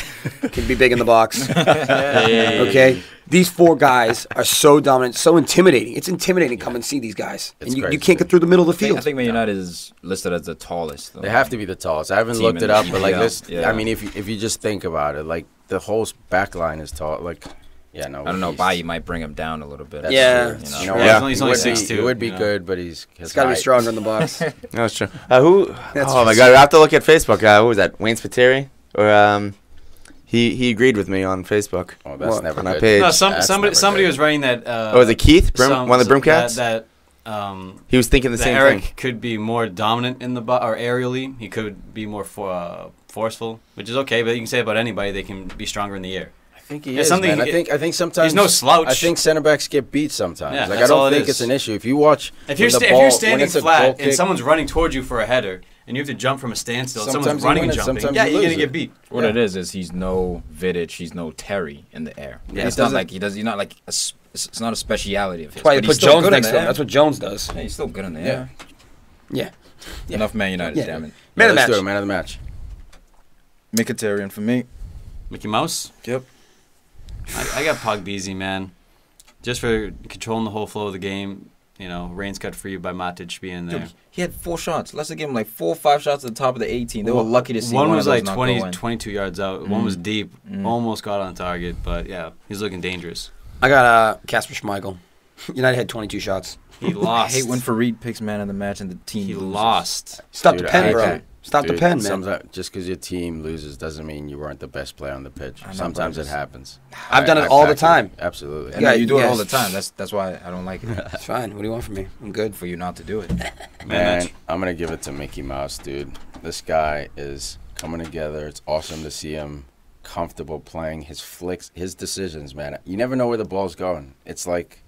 Can be big in the box. Hey. Okay. These four guys are so dominant, so intimidating. It's intimidating to come and see these guys, It's and you crazy. can't get through the middle of the I field. think Man United is listed as the tallest. Though. They have to be the tallest. I haven't Team looked in it up, the but like EPL. this, Yeah. I mean, if you just think about it, like the whole back line is tall. Like, yeah, no. I don't know. he's- Bailly might bring him down a little bit. That's Yeah. true. You know? You know Yeah. what? He's only He would be- 6'2", He would be you know. good, but he's It's got to be height. stronger in the box. That's true. Who? That's Oh my true. God! I have to look at Facebook. Who was that? Wayne Spiteri? Or he agreed with me on Facebook Oh, that's What? never on our good. page. No, That's somebody never good. was writing that. Oh, was it Keith? One of the Broomcats? That He was thinking the that same Eric thing. could be more dominant in the or aerially. He could be more forceful, which is okay. But you can say about anybody, they can be stronger in the air. I think he Yeah, is, something- man. I think sometimes he's no slouch. I think center backs get beat sometimes. Yeah, like I that's all don't it think is. it's an issue. If you watch, If you're when the if ball- you're when standing it's a goal flat and kick, someone's running towards you for a header, and you have to jump from a standstill, and Sometimes someone's you running win and it, jumping, sometimes yeah, you you're gonna lose get it. beat. What it is he's no Vidic, he's no Terry in the air. Yeah, It's not like he does. He's not like it's not a speciality of his. That's why you but he's put still Jones good in next the to him. air. That's what Jones does. Yeah, he's still good in the Yeah. air. Yeah. Enough Man United, Yeah. damn it. Man of the let's do match. it, man of the match. Mkhitaryan for me. Mickey Mouse. Yep. I got Pogbeezy, man, just for controlling the whole flow of the game. You know, rains cut free by Matic being there. Dude, he had 4 shots. Leicester gave him like 4 or 5 shots at the top of the 18. They were lucky to see one one was of those like not 20, go in. 22 yards out. One was deep, almost got on target, but yeah, he's looking dangerous. I got Kasper Schmeichel. United had 22 shots. He I lost. hate when Farid picks man of the match and the team he loses. lost. Stop Dude, the pen, I bro. agree. Stop the Dude, pen, man. Sometimes, just because your team loses doesn't mean you weren't the best player on the pitch. I know, Sometimes but it it's- happens. I've done it I all the back you. time. Absolutely. And Yeah, you do it all yes. the time. That's why I don't like it. It's fine. What do you want from me? I'm good. For you not to do it. Man, match. I'm gonna give it to Mickey Mouse, dude. This guy is coming together. It's awesome to see him comfortable playing his flicks, his decisions, man. You never know where the ball's going. It's like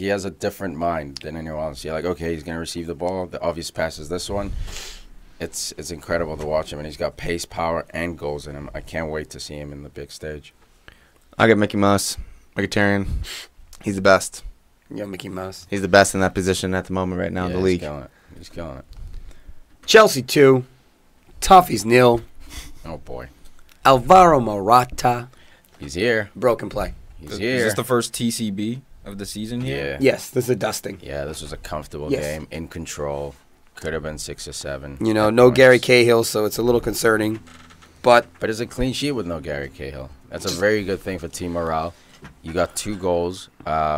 he has a different mind than anyone else. You're like, okay, he's gonna receive the ball. The obvious pass is this one. It's incredible to watch him, and he's got pace, power, and goals in him. I can't wait to see him in the big stage. I got Mickey Mouse, Mkhitaryan. He's the best. Yo, Mickey Mouse. He's the best in that position at the moment right now in the league. He's killing it. He's killing it. Chelsea 2. Toffees 0. Oh boy, Alvaro Morata. he's here. Broken play. He's Is here. this the first TCB of the season here? Yeah. Yes, this is a dusting. Yeah, this was a comfortable Yes. game, in control. Could have been 6 or 7. You know, no Gary Cahill, so it's a little concerning. But But it's a clean sheet with no Gary Cahill. That's a very good thing for team morale. You got 2 goals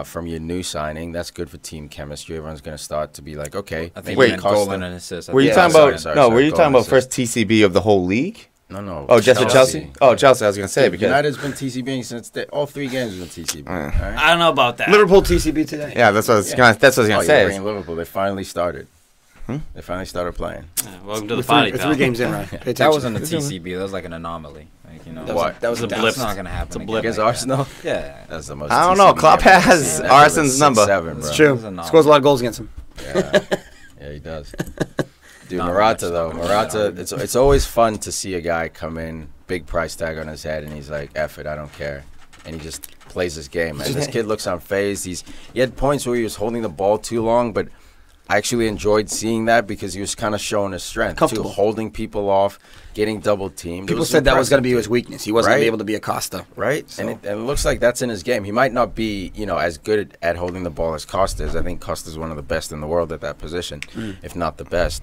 from your new signing. That's good for team chemistry. Everyone's going to start to be like, okay. I think Wait, goal and an assist. Were you talking about? Were you talking about first TCB of the whole league? No. Oh, just for Chelsea? Oh, Chelsea. I was gonna say because United's been TCBing since all 3 games have been TCB. Right? I don't know about that. Liverpool TCB today. yeah, that's what I was gonna. That's what I was gonna You're say. bringing Liverpool. They finally started. They finally started playing. Yeah, welcome to We're the party, three, pal. we're 3 games in, right? Pay That attention. wasn't a TCB. That was like an anomaly. Like, you know, What? That was a blip. That's not gonna happen. It's a blip. Against like Arsenal? that. Yeah. That's the most I don't know. TCB Klopp game I've has seen. Arsenal's number. 6-7, bro. It's true. It was a Scores a lot of goals against him. Yeah, he does. Dude, Not Morata much, though. not much. Morata, it's always fun to see a guy come in, big price tag on his head, and he's like, "F it, I don't care," and he just plays his game. And this kid looks unfazed. He had points where he was holding the ball too long, but I actually enjoyed seeing that because he was kind of showing his strength, too, Comfortable. holding people off, getting double teamed. People said that was going to be his weakness. He wasn't going to be Right? able to be a Costa. Right, So- and it looks like that's in his game. He might not be, as good at holding the ball as Costa is. I think Costa's one of the best in the world at that position, if not the best.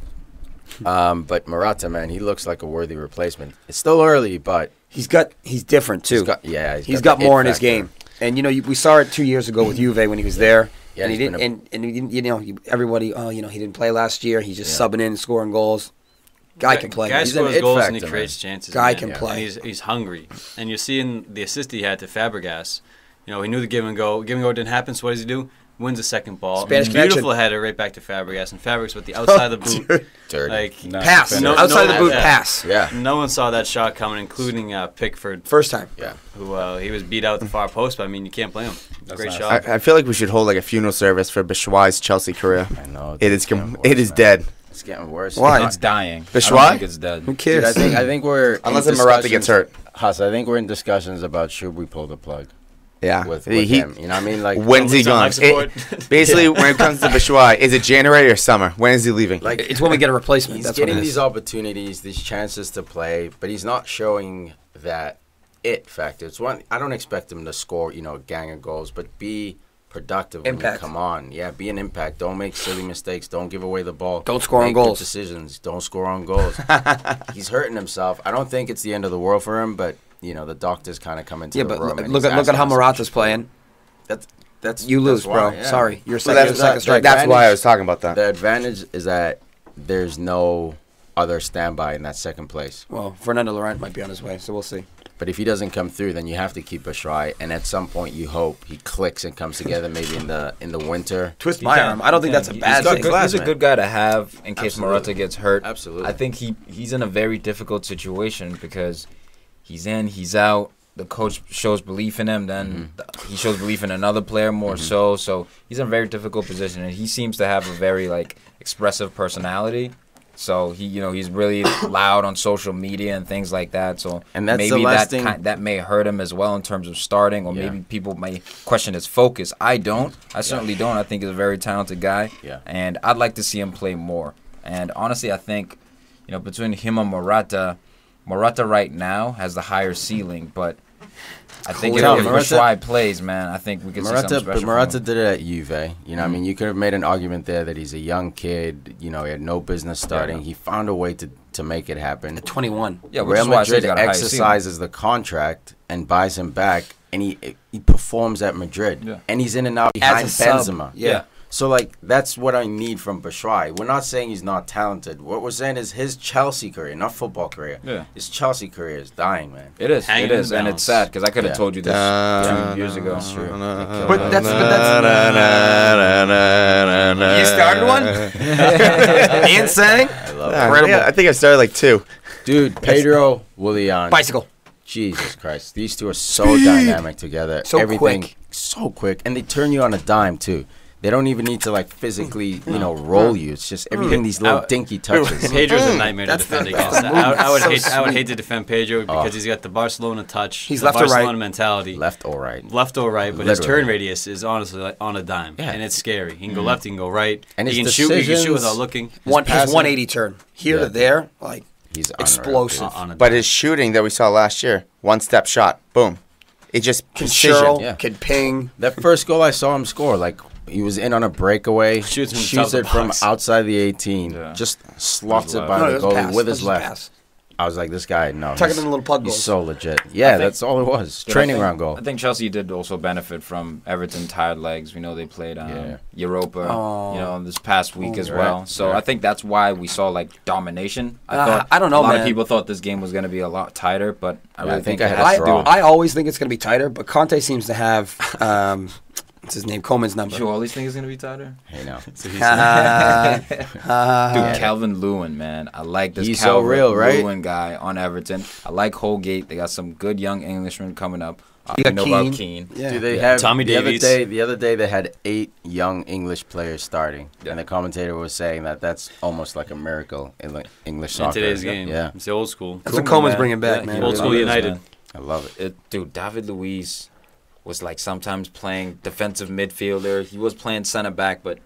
But Morata, man, he looks like a worthy replacement. It's still early, but He's different too. he's got the more it in his factor. game. And we saw it 2 years ago with Juve when he was there. Yeah, and he he's didn't. been And he didn't. Everybody. He didn't play last year. He's just subbing in and scoring goals. Guy can play. Guy He's an scores it goals and he factor, creates chances. Guy man. can play. And he's hungry. And you're seeing the assist he had to Fabregas. He knew the give and go. Give and go didn't happen, so what does he do? Wins the second ball. Spanish Beautiful connection. header right back to Fabregas. And Fabregas with the outside of the boot. Dirty. Like, Pass. No- Outside no- the boot yeah. pass. Yeah, no one saw that shot coming, including Pickford, First time. yeah. who he was beat out at the far post, but I mean, you can't blame him. Great nice. shot. I feel like we should hold like a funeral service for Batshuayi's Chelsea career. I know. It is. It's getting worse, It is man. dead. It's getting worse. Why? It's dying. Batshuayi? I don't think it's dead. Who Dude, cares? I think we're Unless in Morata gets hurt. Huss, I think we're in discussions about should we pull the plug Yeah. with He- him. You know what I mean? Like When's he He's on gone? life support. Basically, when it comes to Batshuayi, is it January or summer? When is he leaving? like It's when we get a replacement. he's That's what getting it these is. opportunities, these chances to play, but he's not showing that it factor. It's one. I don't expect him to score, a gang of goals, but be productive when Impact. you come on. Yeah, be an impact. Don't make silly mistakes. Don't give away the ball. Don't score on Make good goals. decisions. Don't score on goals. He's hurting himself. I don't think it's the end of the world for him, but the doctors kind of come into Yeah, the but room. and look he's at how asking Morata's playing. That's You lose, that's why, bro. yeah. Sorry, you're So second striker. that's why I was talking about that. The advantage is that there's no other standby in that second place. Well, Fernando Laurent might be on his way, so we'll see. But if he doesn't come through, then you have to keep a try. And at some point, you hope he clicks and comes together. Maybe in the winter. Twist my arm. I don't think that's a bad got thing. good- class, He's a man. good guy to have in case Absolutely. Morata gets hurt. Absolutely. I think he's in a very difficult situation because he's in, he's out. The coach shows belief in him, then he shows belief in another player more so. So he's in a very difficult position, and he seems to have a very expressive personality. So he's really loud on social media and things like that. So And that's the maybe last that thing- that may hurt him as well in terms of starting, or Yeah. maybe people may question his focus. I don't. I certainly don't. I think he's a very talented guy. Yeah. And I'd like to see him play more. And honestly, I think between him and Morata right now has the higher ceiling, but I think if Morata- Batshuayi plays, man, I think we could see something Morata, special. but from Morata him. did it at Juve. I mean, you could have made an argument there that he's a young kid. He had no business starting. He found a way to make it happen. At 21. Yeah, which Real is why I say he's Madrid got a higher ceiling. exercises the contract and buys him back, and he performs at Madrid, Yeah. and he's in and out As behind a sub. Benzema. Yeah. So that's what I need from Batshuayi. We're not saying he's not talented. What we're saying is his Chelsea career, not football career. Yeah. His Chelsea career is dying, man. It is. Hanging It in is, and balance. it's sad because I could have Yeah. told you this 2 years ago. But that's you started one. Ian sang. I love Incredible. Yeah, I think I started like 2. Dude, Pedro, Willian. Bicycle. Jesus Christ. These two are so dynamic together. So Everything quick. so quick. And they turn you on a dime, too. They don't even need to, physically, roll you. It's just everything, these little dinky touches. Pedro's a nightmare to That's defend the- against. that's the I, move. I would That's so hate. I would sweet. hate to defend Pedro because he's got the Barcelona touch. He's the left or right. Barcelona mentality. Left or right. Left or right, but his Literally. turn radius is honestly on a dime, Yeah. and it's scary. He can go left, he can go right, And he his can shoot. He can shoot decisions- without looking. His passing- 180 turn. Here Yeah. to there, He's unreal, explosive. On a But dime. his shooting that we saw last year, one-step shot, boom. It just Can precision. shirl, Yeah. can ping. dude. That first goal I saw him score, he was in on a breakaway, Shoots from shoots the it from box. outside the 18, Yeah. just slots it left. by No, it the was goalie pass. with That his was left. pass. I was like, this guy, no. Tucking in the little pug goals. He's so legit. Yeah, that's all it was. Training ground goal. I think Chelsea did also benefit from Everton tired legs. We know they played Europa, this past week as well. So I think that's why we saw like domination. I don't know, a lot man. of people thought this game was going to be a lot tighter, but I really think it I has to do. I always think it's going to be tighter, but Conte seems to have what's his name? Coleman's number. You always think it's going to be tighter? Hey, no. Dude, Calvin Lewin, man. I like this He's Calvin so real, right? Lewin guy on Everton. I like Holgate. They got some good young Englishmen coming up. You got know Keane. about Keane. Yeah. Do they have Tommy Davies. The other day they had 8 young English players starting, and the commentator was saying that that's almost like a miracle in English soccer. In today's game. Yeah. It's the old school. That's what Coleman's bringing back, man. Old school United. Man. I love it. Dude, David Luiz was like sometimes playing defensive midfielder. He was playing center back, but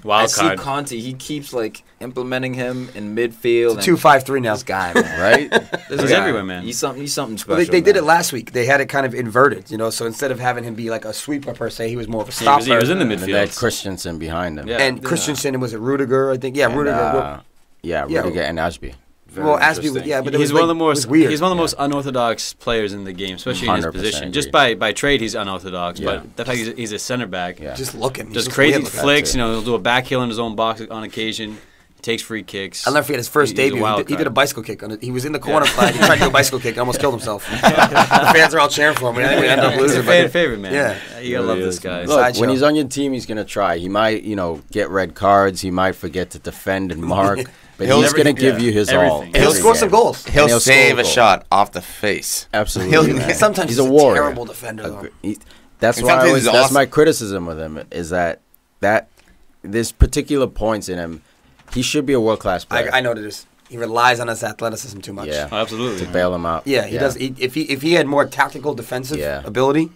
I see Conte. He keeps like implementing him in midfield. It's 2-5-3 now. This guy, man. Right? This He's guy, everywhere, man. He's something special. Well, they did it last week. They had it kind of inverted, so instead of having him be like a sweeper per se, he was more of a stopper. He was in the And they had midfield. Christensen behind him. Yeah. And Christensen, was it Rudiger? I think, yeah, And, Rudiger. Rudiger and Ashby. Well, Ashby, but He's one of the most weird. He's one of the most unorthodox players in the game, especially in his 100% position. agree. Just by trade, he's unorthodox. Yeah. But the fact he's a center back, Just look at him. does He's crazy weird looking. flicks. He'll do a back heel in his own box on occasion. Takes free kicks. I'll never forget his first He's a debut. wild He did a card. bicycle kick. He was in the corner flag. He tried to do a bicycle kick and almost killed himself. The fans are all cheering for him. And I think we end up He's losing. a fan favorite, man. Yeah. You gotta love this guy. Look, Sideshow. when he's on your team, he's gonna try. He might, get red cards. He might forget to defend and mark, but he's gonna give you his all. Everything. He'll score some goals. He'll He'll save score a goal. shot off the face. Absolutely. man. Sometimes he's he's a warrior. terrible defender, though. That's And why sometimes he's that's awesome. my criticism with him is that there's particular points in him. He should be a world class player. I know what it is. He relies on his athleticism too much. Yeah. Oh, absolutely. to bail him out. Yeah, he does. If he had more tactical defensive Yeah. ability,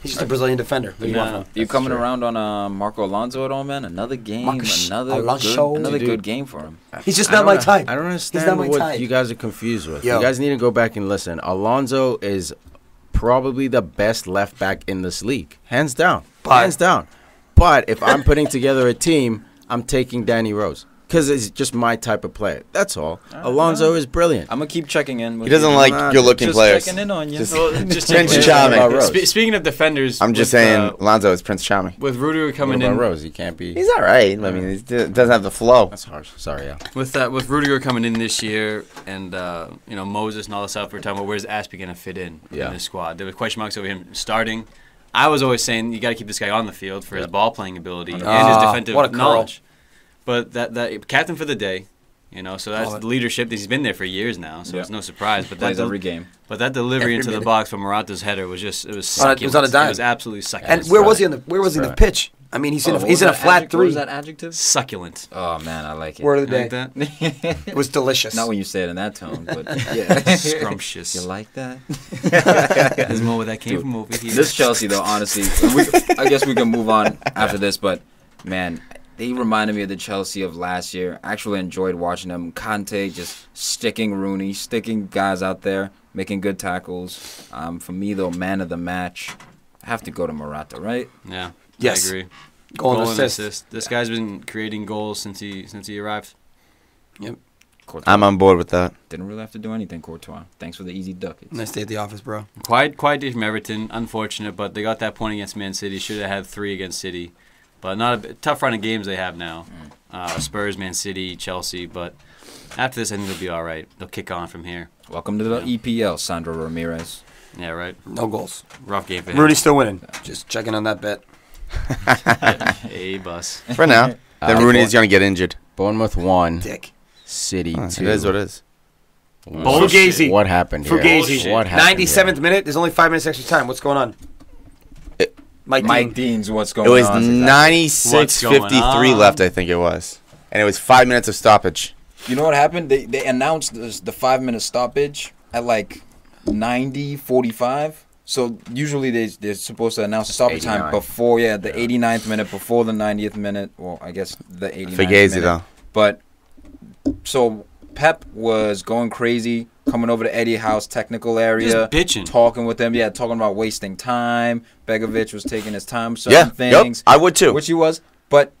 he's just a Brazilian defender. What do you want from him? You coming around on Marco Alonso at all, man? Another game, Alonso. another good game for him. He's just not my type. I don't He's understand not my what type. you guys are confused with. Yo. You guys need to go back and listen. Alonso is probably the best left back in this league, hands down. Hands down. But if I'm putting together a team, I'm taking Danny Rose. Because it's just my type of player. That's all. Alonso is brilliant. I'm gonna keep checking in. With He doesn't you. like good-looking Just players. checking in on you. Just Just Prince take- Charming. About Rose. Speaking of defenders, I'm just with, saying, Lonzo is Prince Charming. with Rudiger What coming about in, Rose? He can't be. He's all right. I mean, he doesn't have the flow. That's harsh. Sorry, yeah. with Rudiger coming in this year, and Moses and all the stuff we're talking about, where's Aspie gonna fit in this squad? There were question marks over him starting. I was always saying you got to keep this guy on the field for his ball playing ability and his defensive what a curl. knowledge. But that captain for the day, so that's the leadership. He's been there for years now, so it's no surprise. But Plays every game. But that delivery into the box from Morata's header was succulent. It was on a dime. It was absolutely succulent. And where was he in the pitch? I mean, he's in a flat What three. was that adjective? Succulent. Oh man, I like it. Word of the Like day. that? It was delicious. Not when you say it in that tone, but yeah. Scrumptious. You like that? There's more where that came from over here. This Chelsea, though, honestly, I guess we can move on after this, but man, they reminded me of the Chelsea of last year. I actually enjoyed watching them. Conte just sticking Rooney, sticking guys out there, making good tackles. For me, though, man of the match, I have to go to Morata, right? Yeah. Yes. I agree. Goal and assist. This guy's been creating goals since he arrived. Yep. Courtois. I'm on board with that. Didn't really have to do anything, Courtois. Thanks for the easy ducats. Nice day at the office, bro. Quiet day from Everton. Unfortunate, but they got that point against Man City. Should have had 3 against City. But not a tough run of games they have now. Spurs, Man City, Chelsea. But after this, I think they'll be all right. They'll kick on from here. Welcome to the EPL, Sandro Ramirez. Yeah, right. No goals. Rough game for him. Rudy's still winning. Just checking on that bet. A bus. For now. Then Rooney's going to get injured. Bournemouth 1, Dick. City 2. It is what it is. Fugazi. What happened here? Fugazi. What happened 97th minute. There's only 5 minutes extra time. What's going on? Mike Mike Dean. Dean's what's It going was on. 96:53 left, I think it was. And it was 5 minutes of stoppage. You know what happened? They announced the 5-minute stoppage at like 90:45. So usually they're supposed to announce the stoppage time 89. before the 89th minute, before the 90th minute. Well, I guess the 89th Fugazi, minute. though. But so Pep was going crazy, coming over to Eddie House technical area, Just bitching. talking with them. Yeah, talking about wasting time. Begovic was taking his time, Yeah, certain yep, things. I would too. Which he was. But,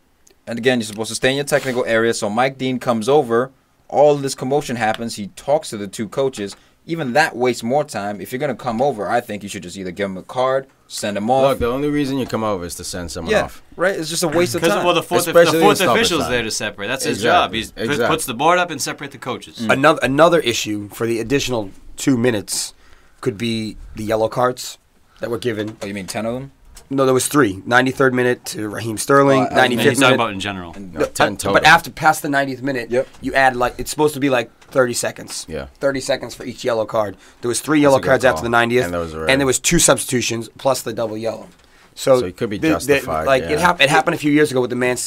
and again, you're supposed to stay in your technical area. So Mike Dean comes over, all this commotion happens. He talks to the two coaches. Even that wastes more time. If you're going to come over, I think you should just either give him a card, send him off. Look, the only reason you come over is to send someone off. Right? It's just a waste of time. Well, the fourth official's there to separate. That's his job. He puts the board up and separate the coaches. Another issue for the additional 2 minutes could be the yellow cards that were given. Oh, you mean 10 of them? No, there was 3. 93rd minute to Raheem Sterling, 95th minute. He's talking about in general. No, 10 total. But after past the 90th minute, you add it's supposed to be 30 seconds. Yeah. 30 seconds for each yellow card. There was 3 yellow cards after the 90th, and there was 2 substitutions plus the double yellow. So it could be justified. It happened a few years ago with the Man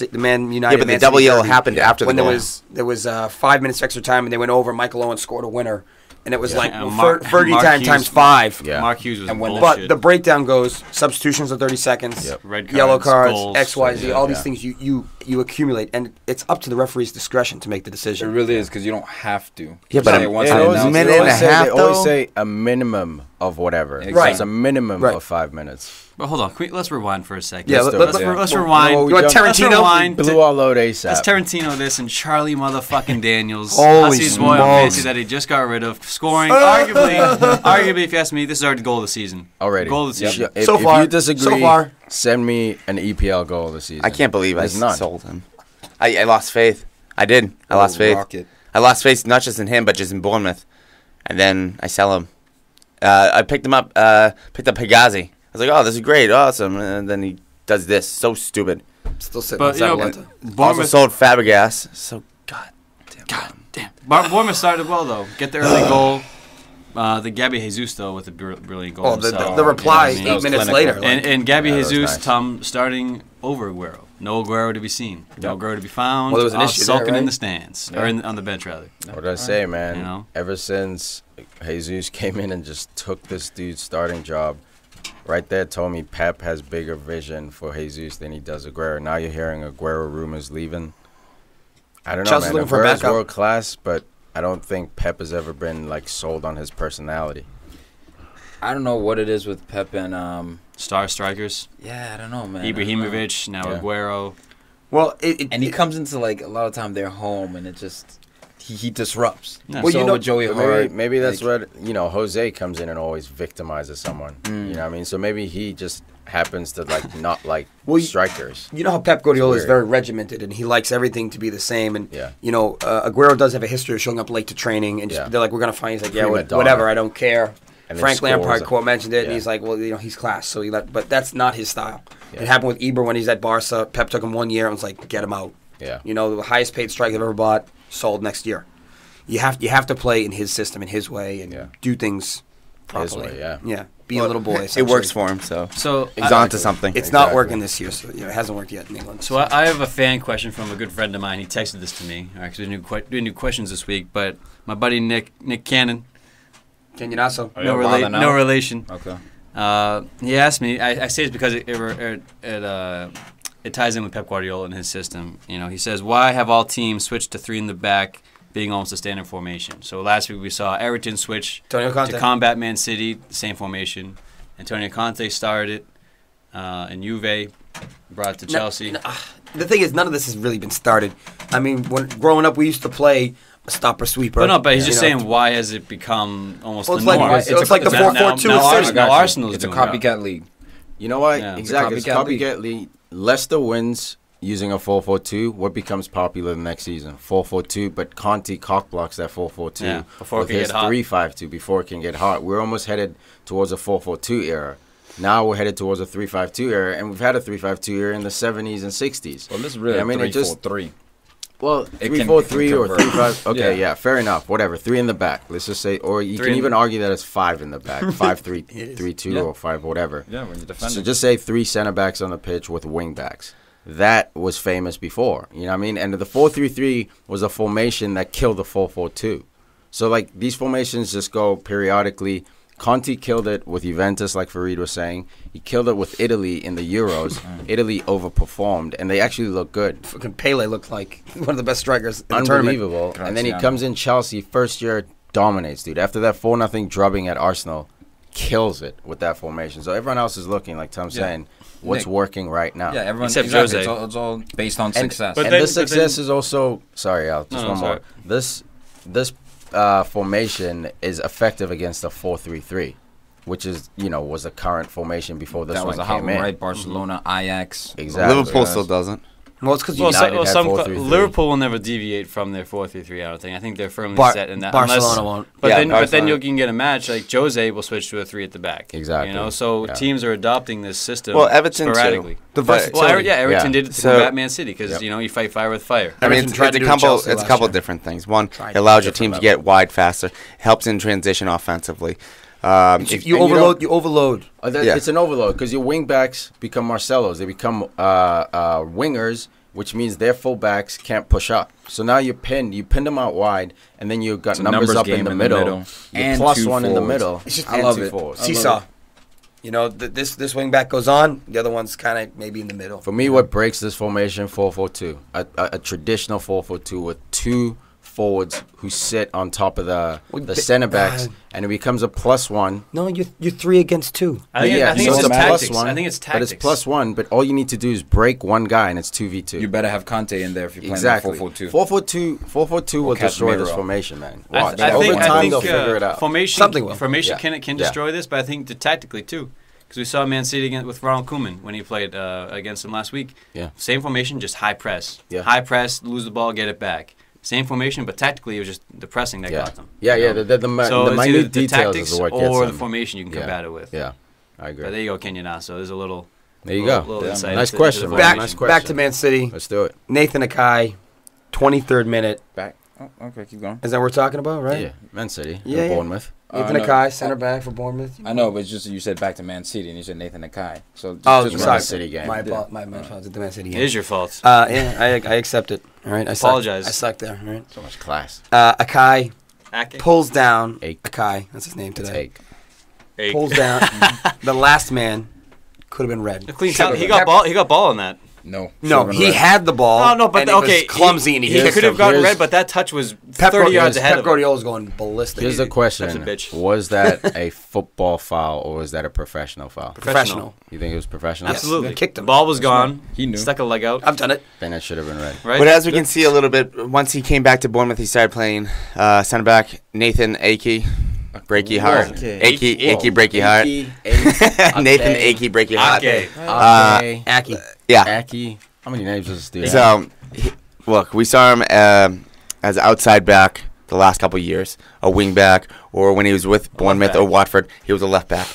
United. Yeah, but the double yellow happened after the goal. When there was 5 minutes extra time and they went over. Michael Owen scored a winner. And it was Fergie time times 5. Yeah. Mark Hughes was bullshit. But the breakdown goes, substitutions are 30 seconds, red cards, yellow cards, goals, X, Y, Z, all these things you accumulate. And it's up to the referee's discretion to make the decision. It really is, because you don't have to. Yeah, but They always say a minimum of whatever. Exactly. Right. It's a minimum of 5 minutes. But hold on, let's rewind for a second. Yeah, let's rewind. You want Tarantino? Blew all load ASAP. Let's Tarantino this and Charlie motherfucking Daniels. Holy Hussey's boy on smokes. fancy that he just got rid of, scoring arguably, if you ask me, this is our goal of the season. Already. Goal of the season. If you disagree, send me an EPL goal of the season. I can't believe I none. sold him. I lost faith. I did. I lost faith. Rocket. I lost faith not just in him, but just in Bournemouth. And then I sell him. I picked him up. Picked up Higazi. I was like, oh, this is great, awesome. And then he does this. So stupid. Still sitting But, on you know, Sabaleta. Also sold Fabregas. So, God damn. Bournemouth started well, though. Get the early goal. The Gabby Jesus, though, with a brilliant goal. Oh, the reply you know what I 8 minutes later. And Gabby that was Jesus, nice. starting over Aguero. No Aguero to be seen. No Aguero to be found. Well, there was an issue sulking there, right? in the stands. Or on the bench, rather. What did I say, man? You know? Ever since Jesus came in and just took this dude's starting job, right there told me Pep has bigger vision for Jesus than he does Aguero. Now you're hearing Aguero rumors leaving. I don't know, Chelsea's man. looking for a Aguero's backup. world class, but I don't think Pep has ever been sold on his personality. I don't know what it is with Pep and Star strikers. yeah, I don't know, man. Ibrahimovic, now Aguero. Well, And he comes into a lot of time they're home, and it just he disrupts. Yeah. Well, you know, with Joey But Hart, maybe that's what Jose comes in and always victimizes someone. You know what I mean? So maybe he just happens to not like strikers. you know how Pep Guardiola is weird. very regimented and he likes everything to be the same. And, Yeah. Aguero does have a history of showing up late to training. And they're like, we're going to find. He's like, yeah, Prima donna. whatever, I don't care. And Frank then scores Lampard it. quote mentioned it, and Yeah. he's like, well, he's class. So but that's not his style. Yeah. It happened with Ibra when he's at Barca. Pep took him 1 year and was like, get him out. Yeah. The highest paid striker they've ever bought, sold next year. You have to play in his system, in his way, and do things properly. His way, Yeah. Be a little boy. It works for him, so he's on to something. It's not working this year, so it hasn't worked yet in England. So I have a fan question from a good friend of mine. He texted this to me. Actually, doing new questions this week. But my buddy Nick Cannon, Cañonazo. no relation. Okay. He asked me. I say it's because it ties in with Pep Guardiola and his system. He says, why have all teams switched to 3 in the back, being almost a standard formation? So last week we saw Everton switch to combat Man City, the same formation. Antonio Conte started it, and Juve brought it to Chelsea. The thing is, none of this has really been started. I mean, when growing up, we used to play a stopper sweeper. But he's just saying, why has it become almost the norm? It's like the 4-4-2. Now Arsenal's It's a doing it. copycat league. You know what? Yeah. Exactly. It's It's a copycat copycat league. Leicester wins using a 4-4-2. What becomes popular the next season? 4-4-2, but Conte cockblocks that 4-4-2 before it with can his get hot. 3-5-2 before it can get hot. We're almost headed towards a 4-4-2 era. Now we're headed towards a 3-5-2 era, and we've had a 3-5-2 era in the 70s and 60s. Well, this is really 3-4-3. Well, It 3-4-3 can or convert. 3-5. Okay, yeah, fair enough. Whatever. 3 in the back. Let's just say, or you can even argue that it's 5 in the back. 5-3-3-2 or 5, whatever. Yeah, when you defend So it. just say 3 center backs on the pitch with wing backs. That was famous before. You know what I mean? And the 4-3-3 was a formation that killed the 4-4-2. So these formations just go periodically. Conte killed it with Juventus, like Farid was saying. He killed it with Italy in the Euros. Italy overperformed, and they actually look good. Fucking Pele looked like one of the best strikers in the tournament. Unbelievable. And then he comes in Chelsea, first year, dominates, dude. After that 4-0 drubbing at Arsenal, kills it with that formation. So everyone else is looking, like Tom's saying, what's working right now. Yeah, everyone. Except Exactly. Jose. It's all based on success. But And then- this success is also... Sorry, Al, just one more. sorry. This this formation is effective against a 4-3-3, which is was a current formation before this that one was a came hot one, in. right? Barcelona, Ajax. Exactly. Liverpool still doesn't. Well, it's because Liverpool will never deviate from their 4-3-3. I don't think. I think they're firmly set in that. Barcelona won't. But then you can get a match like Jose will switch to a 3 at the back. Exactly. So teams are adopting this system. Well, Everton sporadically. too. The versatility. Everton did it to combat Man City because you fight fire with fire. I mean, it's a couple of different things. One, it allows your team to get wide faster, helps in transition offensively. If you overload, you overload. It's an overload because your wing backs become Marcelos. They become wingers, which means their full backs can't push up. So now you pin them out wide, and then you've got numbers up in the middle. And plus two one in the forwards. middle. It's just I love it. Seesaw. This wing back goes on. The other one's kind of maybe in the middle. For me, what breaks this formation, 4-4-2. A traditional 4-4-2 with two forwards who sit on top of the center backs, and it becomes a +1. No, you're 3 against 2. I think it's tactics. I think it's tactics. But it's +1. But all you need to do is break one guy, and it's 2v2. You better have Conte in there if you're playing exactly. 4-4-2. 4-4-2 will destroy this formation, man. Watch. I Over think time, they'll figure it out. Formation can destroy this, but I think tactically too. Because we saw Man City with Ronald Koeman when he played against them last week. Yeah. Same formation, just high press. Yeah. High press, lose the ball, get it back. Same formation, but tactically it was just the pressing that got them. The minute details is what gets or them. the formation you can combat it with. Yeah, I agree. But there you go, Kenyan. So there's a little. There you go. Little insight nice into question, the man. formation. Back to Man City. Let's do it. Nathan Akai, 23rd minute. Back. Oh, okay, keep going. Is that what we're talking about, right? Yeah, Man City. Yeah. Bournemouth. Nathan Akai, center back for Bournemouth. I know, but it's just you said back to Man City and you said Nathan Akai. So just sorry. City game. My fault. My fault. The Man City game. It is your fault. I accept it. All right. I apologize. I sucked there. All right. So much class. Akai pulls down. Ake. Akai. That's his name today. Ake. Pulls down. The last man could have been red. Clean towel. He got ball on that. No, he had the ball. Oh no, but and it was clumsy, and he could have gotten red, but that touch was 30 yards ahead of him. Pep Guardiola's going ballistic. Here's the question: That's a bitch. Was that a football foul or was that a professional foul? Professional. You think it was professional? Absolutely. Kicked him. The ball was gone. He knew. Stuck a leg out. I've done it. Then it should have been red. Right? But as we can see a little bit, once he came back to Bournemouth, he started playing center back Nathan Akey. Breaky heart. Akey breaky heart. Nathan Akey breaky heart. Aki. Yeah. Aki. How many names does this dude have? So, look, we saw him as an outside back the last couple of years, a wing back, or when he was with Bournemouth or Watford, he was a left back.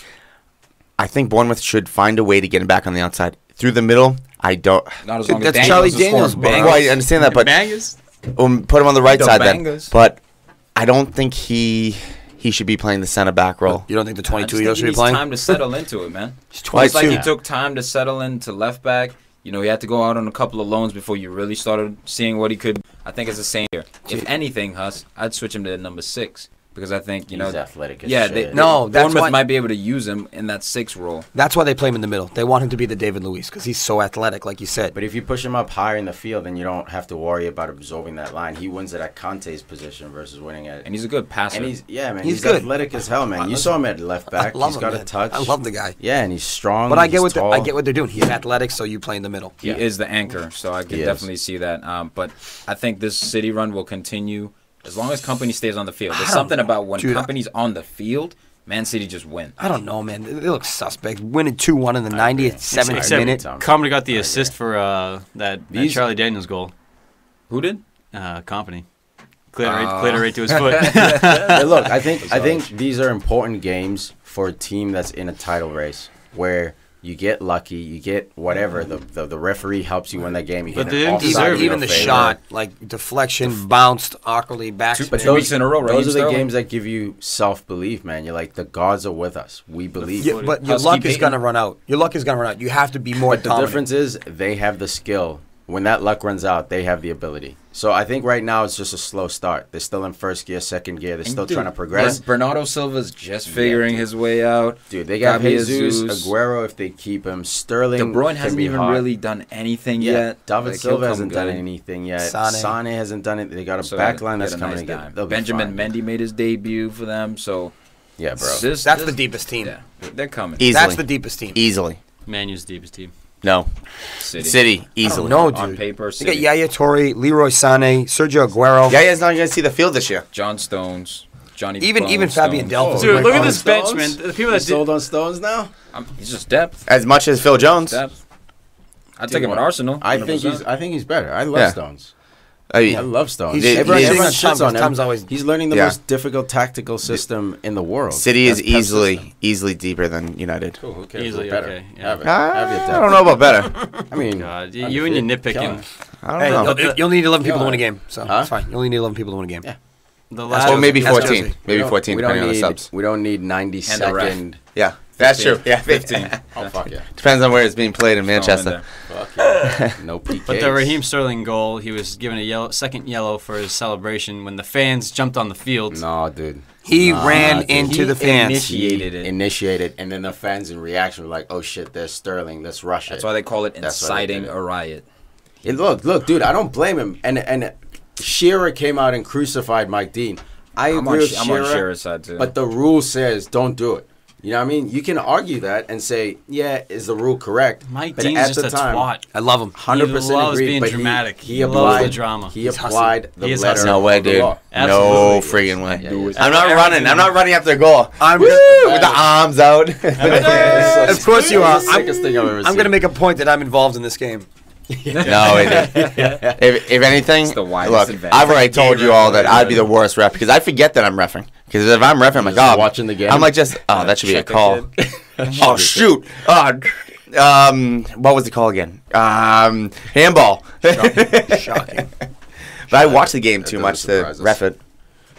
I think Bournemouth should find a way to get him back on the outside. Through the middle, I don't. Not as long as That's Charlie Daniels' bang. Well, I understand that, but put him on the right side then. But I don't think he should be playing the center back role. You don't think the 22-year-old should He be playing? time to settle into it, man. He's It's like 22. he took time to settle into left back. You know, he had to go out on a couple of loans before you really started seeing what he could. I think it's the same here. If anything, Huss, I'd switch him to number 6 because I think, He's athletic as yeah, shit. Bournemouth might be able to use him in that 6 role. That's why they play him in the middle. They want him to be the David Luiz because he's so athletic, like you said. But if you push him up higher in the field, then you don't have to worry about absorbing that line. He wins it at Conte's position versus winning at. And he's a good passer. And he's He's good. athletic as hell, man. You saw him at left back. He's got a touch. I love the guy. Yeah, and he's strong. But I get what tall. I get what they're doing. He's athletic, so you play in the middle. He is the anchor, so I can definitely see that. But I think this City run will continue as long as Company stays on the field. There's something about when Company's on the field, Man City just win. I don't know, man. They look suspect. Winning 2-1 in the 97th minute. Company got the assist for that Charlie Daniels goal. Who did? Company. Cleared right to his foot. Hey, look, I think these are important games for a team that's in a title race where you get lucky, you get whatever. The referee helps you win that game. You But get they didn't deserve Even the shot, like deflection, bounced awkwardly back. Two weeks in a row, Those are the Sterling. games that give you self-belief, man. You're like, the gods are with us. We believe. Yeah, but your Husky luck is Payton. going to run out. Your luck is going to run out. You have to be more But the dominant. difference is they have the skill. When that luck runs out, they have the ability. So I think right now it's just a slow start. They're still in first gear, second gear. They're still trying to progress. Bernardo Silva's just figuring his way out. Dude, they got Gabi Jesus, Aguero if they keep him. Sterling. De Bruyne can hasn't be even hot. really done anything yet. David Like, Silva he'll hasn't come done good. anything yet. Sane hasn't done it. They got a So back line they that's got a coming nice to dime. get. Benjamin Mendy made his debut for them, so Yeah, bro. That's the deepest team. yeah, they're coming. Easily. That's the deepest team. Easily. Man U's deepest team. No. City easily. No, dude. On paper, You City. got Yaya Toure, Leroy Sané, Sergio Aguero. Yaya's not going to see the field this year. John Stones. Johnny. Even Fabian Stones. Delph. Dude, look at on this bench, Stones? man. The people that sold on Stones now. He's just depth. As much as Phil Jones. Depth. I'd take him at Arsenal. I think 100%. he's better. I love Yeah. Stones. I mean, I love Stones. He's- Everyone everyone shits shits on Tom's him. always- He's learning the Yeah. most difficult tactical system in the world. City is That's Pep's system. easily deeper than United. Cool, who cares? Easily, We're better. okay, yeah. Have it. I Have your don't know about better. I mean, God, you and your nitpicking. I Hey, don't know. you'll need 11 people to win a Yeah. game. So Huh? it's fine. You only need 11 people to win a game. Yeah. The That's Or last, maybe That's 14. Josie. Maybe 14, we don't depending on the need, subs. we don't need And the ref. 90-second. Yeah, that's 15. true. Yeah, 15. Oh, fuck yeah. Depends on where it's being played in Throw him in Manchester. there. Fuck yeah. No PKs. but the Raheem Sterling goal, he was given a second yellow for his celebration when the fans jumped on the field. No, dude. He Nah, ran dude. into He the fans. initiated it. Initiated, and then the fans in reaction were like, "Oh shit, there's Sterling. Let's rush it." That's why they call it That's why they inciting did it. a riot. And look, dude. I don't blame him. And Shearer came out and crucified Mike Dean. I I'm agree on, with I'm on Shearer, Shearer's side too. but the rule says don't do it. You know what I mean? You can argue that and say, "Yeah, is the rule correct?" Mike But Dean's at just the a time, twat. I love him. 100% He loves agree, being but dramatic. He He loves applied the drama. He He's applied the He is letter. hussy. No way, of the dude. law. No Absolutely. friggin' way. Yeah, yeah. I'm not running. I'm not running after a goal. I'm Woo! With the arms out. Of course you are. It's the sickest thing I've ever seen. I'm going to make a point that I'm involved in this game. No, if anything, It's the widest look, advantage. I've already told you all that I'd be the worst ref because I forget that I'm reffing. Because if I'm reffing, I'm like, just oh, watching the game? I'm like, just, oh, that should be a Check a call. Oh, shoot. What was the call again? Handball. Shocking. But I watch the game too doesn't much to surprise us. ref it.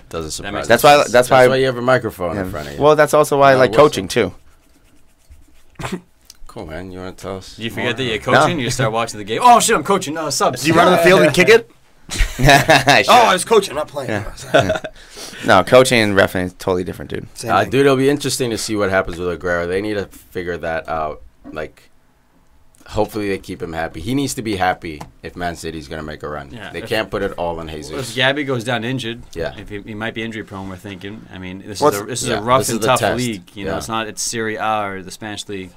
Doesn't surprise makes us. That's why. That's why. you have a microphone in front of you. Well, that's also why I No, like whistle. coaching too. Cool, man. You want to tell us? You forget that more? you're coaching, you start watching the game. Oh shit, I'm coaching. No, subs. Do you run on the field and kick it? I Oh, I should. was coaching. I'm not playing. No, coaching and reffing is totally different, dude. Same thing. Dude, it'll be interesting to see what happens with Aguero. They need to figure that out. Like, hopefully they keep him happy. He needs to be happy if Man City's going to make a run. Yeah, They if- can't put it all on If Jesus. Gabby goes down injured, Yeah. if he might be injury prone, we're thinking. I mean, this What's- is yeah, a rough this is and the tough test. league. You know, Yeah. it's not it's Serie A or the Spanish league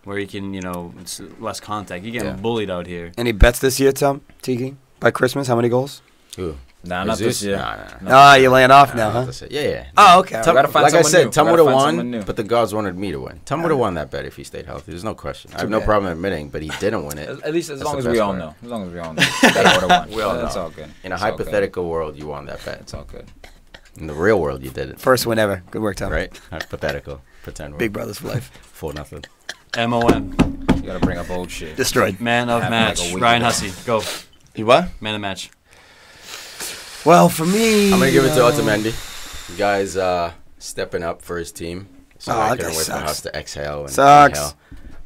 where you can, it's less contact. You're getting Yeah. bullied out here. Any bets this year, Tom? Tiki? By Christmas, how many goals? Ooh. Nah, not Jesus? this year. Nah. Ah, you're laying off now, huh? That's it. Yeah. Oh, okay. Tom, gotta find like I someone said, new. Tom We would gotta have find someone won, new. but the gods wanted me to win. Tom would have won that bet if he stayed healthy. There's no question. I have no bad. problem admitting, but he didn't win it. At least as That's long the as we best all part. know. As long as we all know. That I would have won. We all That's know. all good. In a It's all good. hypothetical world, you won that bet. It's all good. In the real world, you did it. First win ever. Good work, Tom. Right? Hypothetical. Pretend world. Big brothers for life. 4-0. MOM, You gotta bring up old shit. Destroyed. man of Happened like match. a week Ryan ago. Hussey, go. You what? Man of match. Well, for me... I'm going to give it to Otamendi. The guy's stepping up for his team. So Oh, I that couldn't guy wait for my sucks. house to exhale and Sucks.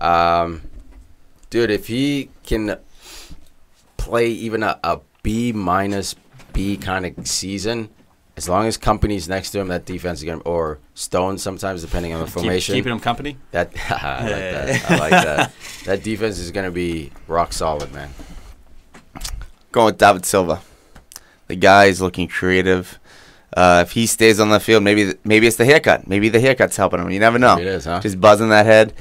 inhale. Dude, if he can play even a B minus B kind of season, as long as Company's next to him, that defense is going to, or Stone sometimes, depending on the formation. Keeping him company. That I like that. I like that. That defense is going to be rock solid, man. Going with David Silva. The guy is looking creative. If he stays on the field, maybe it's the haircut. Maybe the haircut's helping him. You never know. Maybe it is, huh? Just buzzing that head.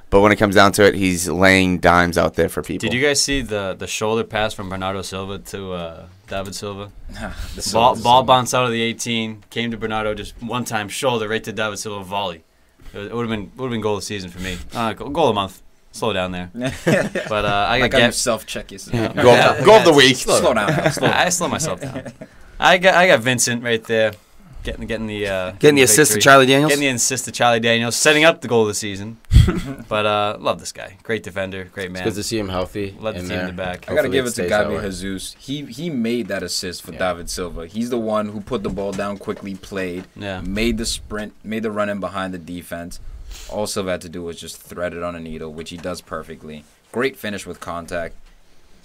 But when it comes down to it, he's laying dimes out there for people. Did you guys see the shoulder pass from Bernardo Silva to David Silva? The Ball Silva- bounced out of the 18, came to Bernardo, just one time shoulder right to David Silva volley. It would have been goal of the season for me. Goal of the month. Slow down there. But I Like got I'm self-check yourself. Go of the week. Slow down. I slow myself down. I got Vincent right there, getting the assist to victory. Charlie Daniels? Getting the assist to Charlie Daniels, setting up the goal of the season. But love this guy, great defender, great man. It's good to see him healthy. Led the in team in there. the back. I gotta Hopefully give it to stays that Gabi way. Jesus. He made that assist for David Silva. He's the one who put the ball down quickly, played, Yeah. made the sprint, made the run in behind the defense. All Silva had to do was just thread it on a needle, which he does perfectly. Great finish with contact.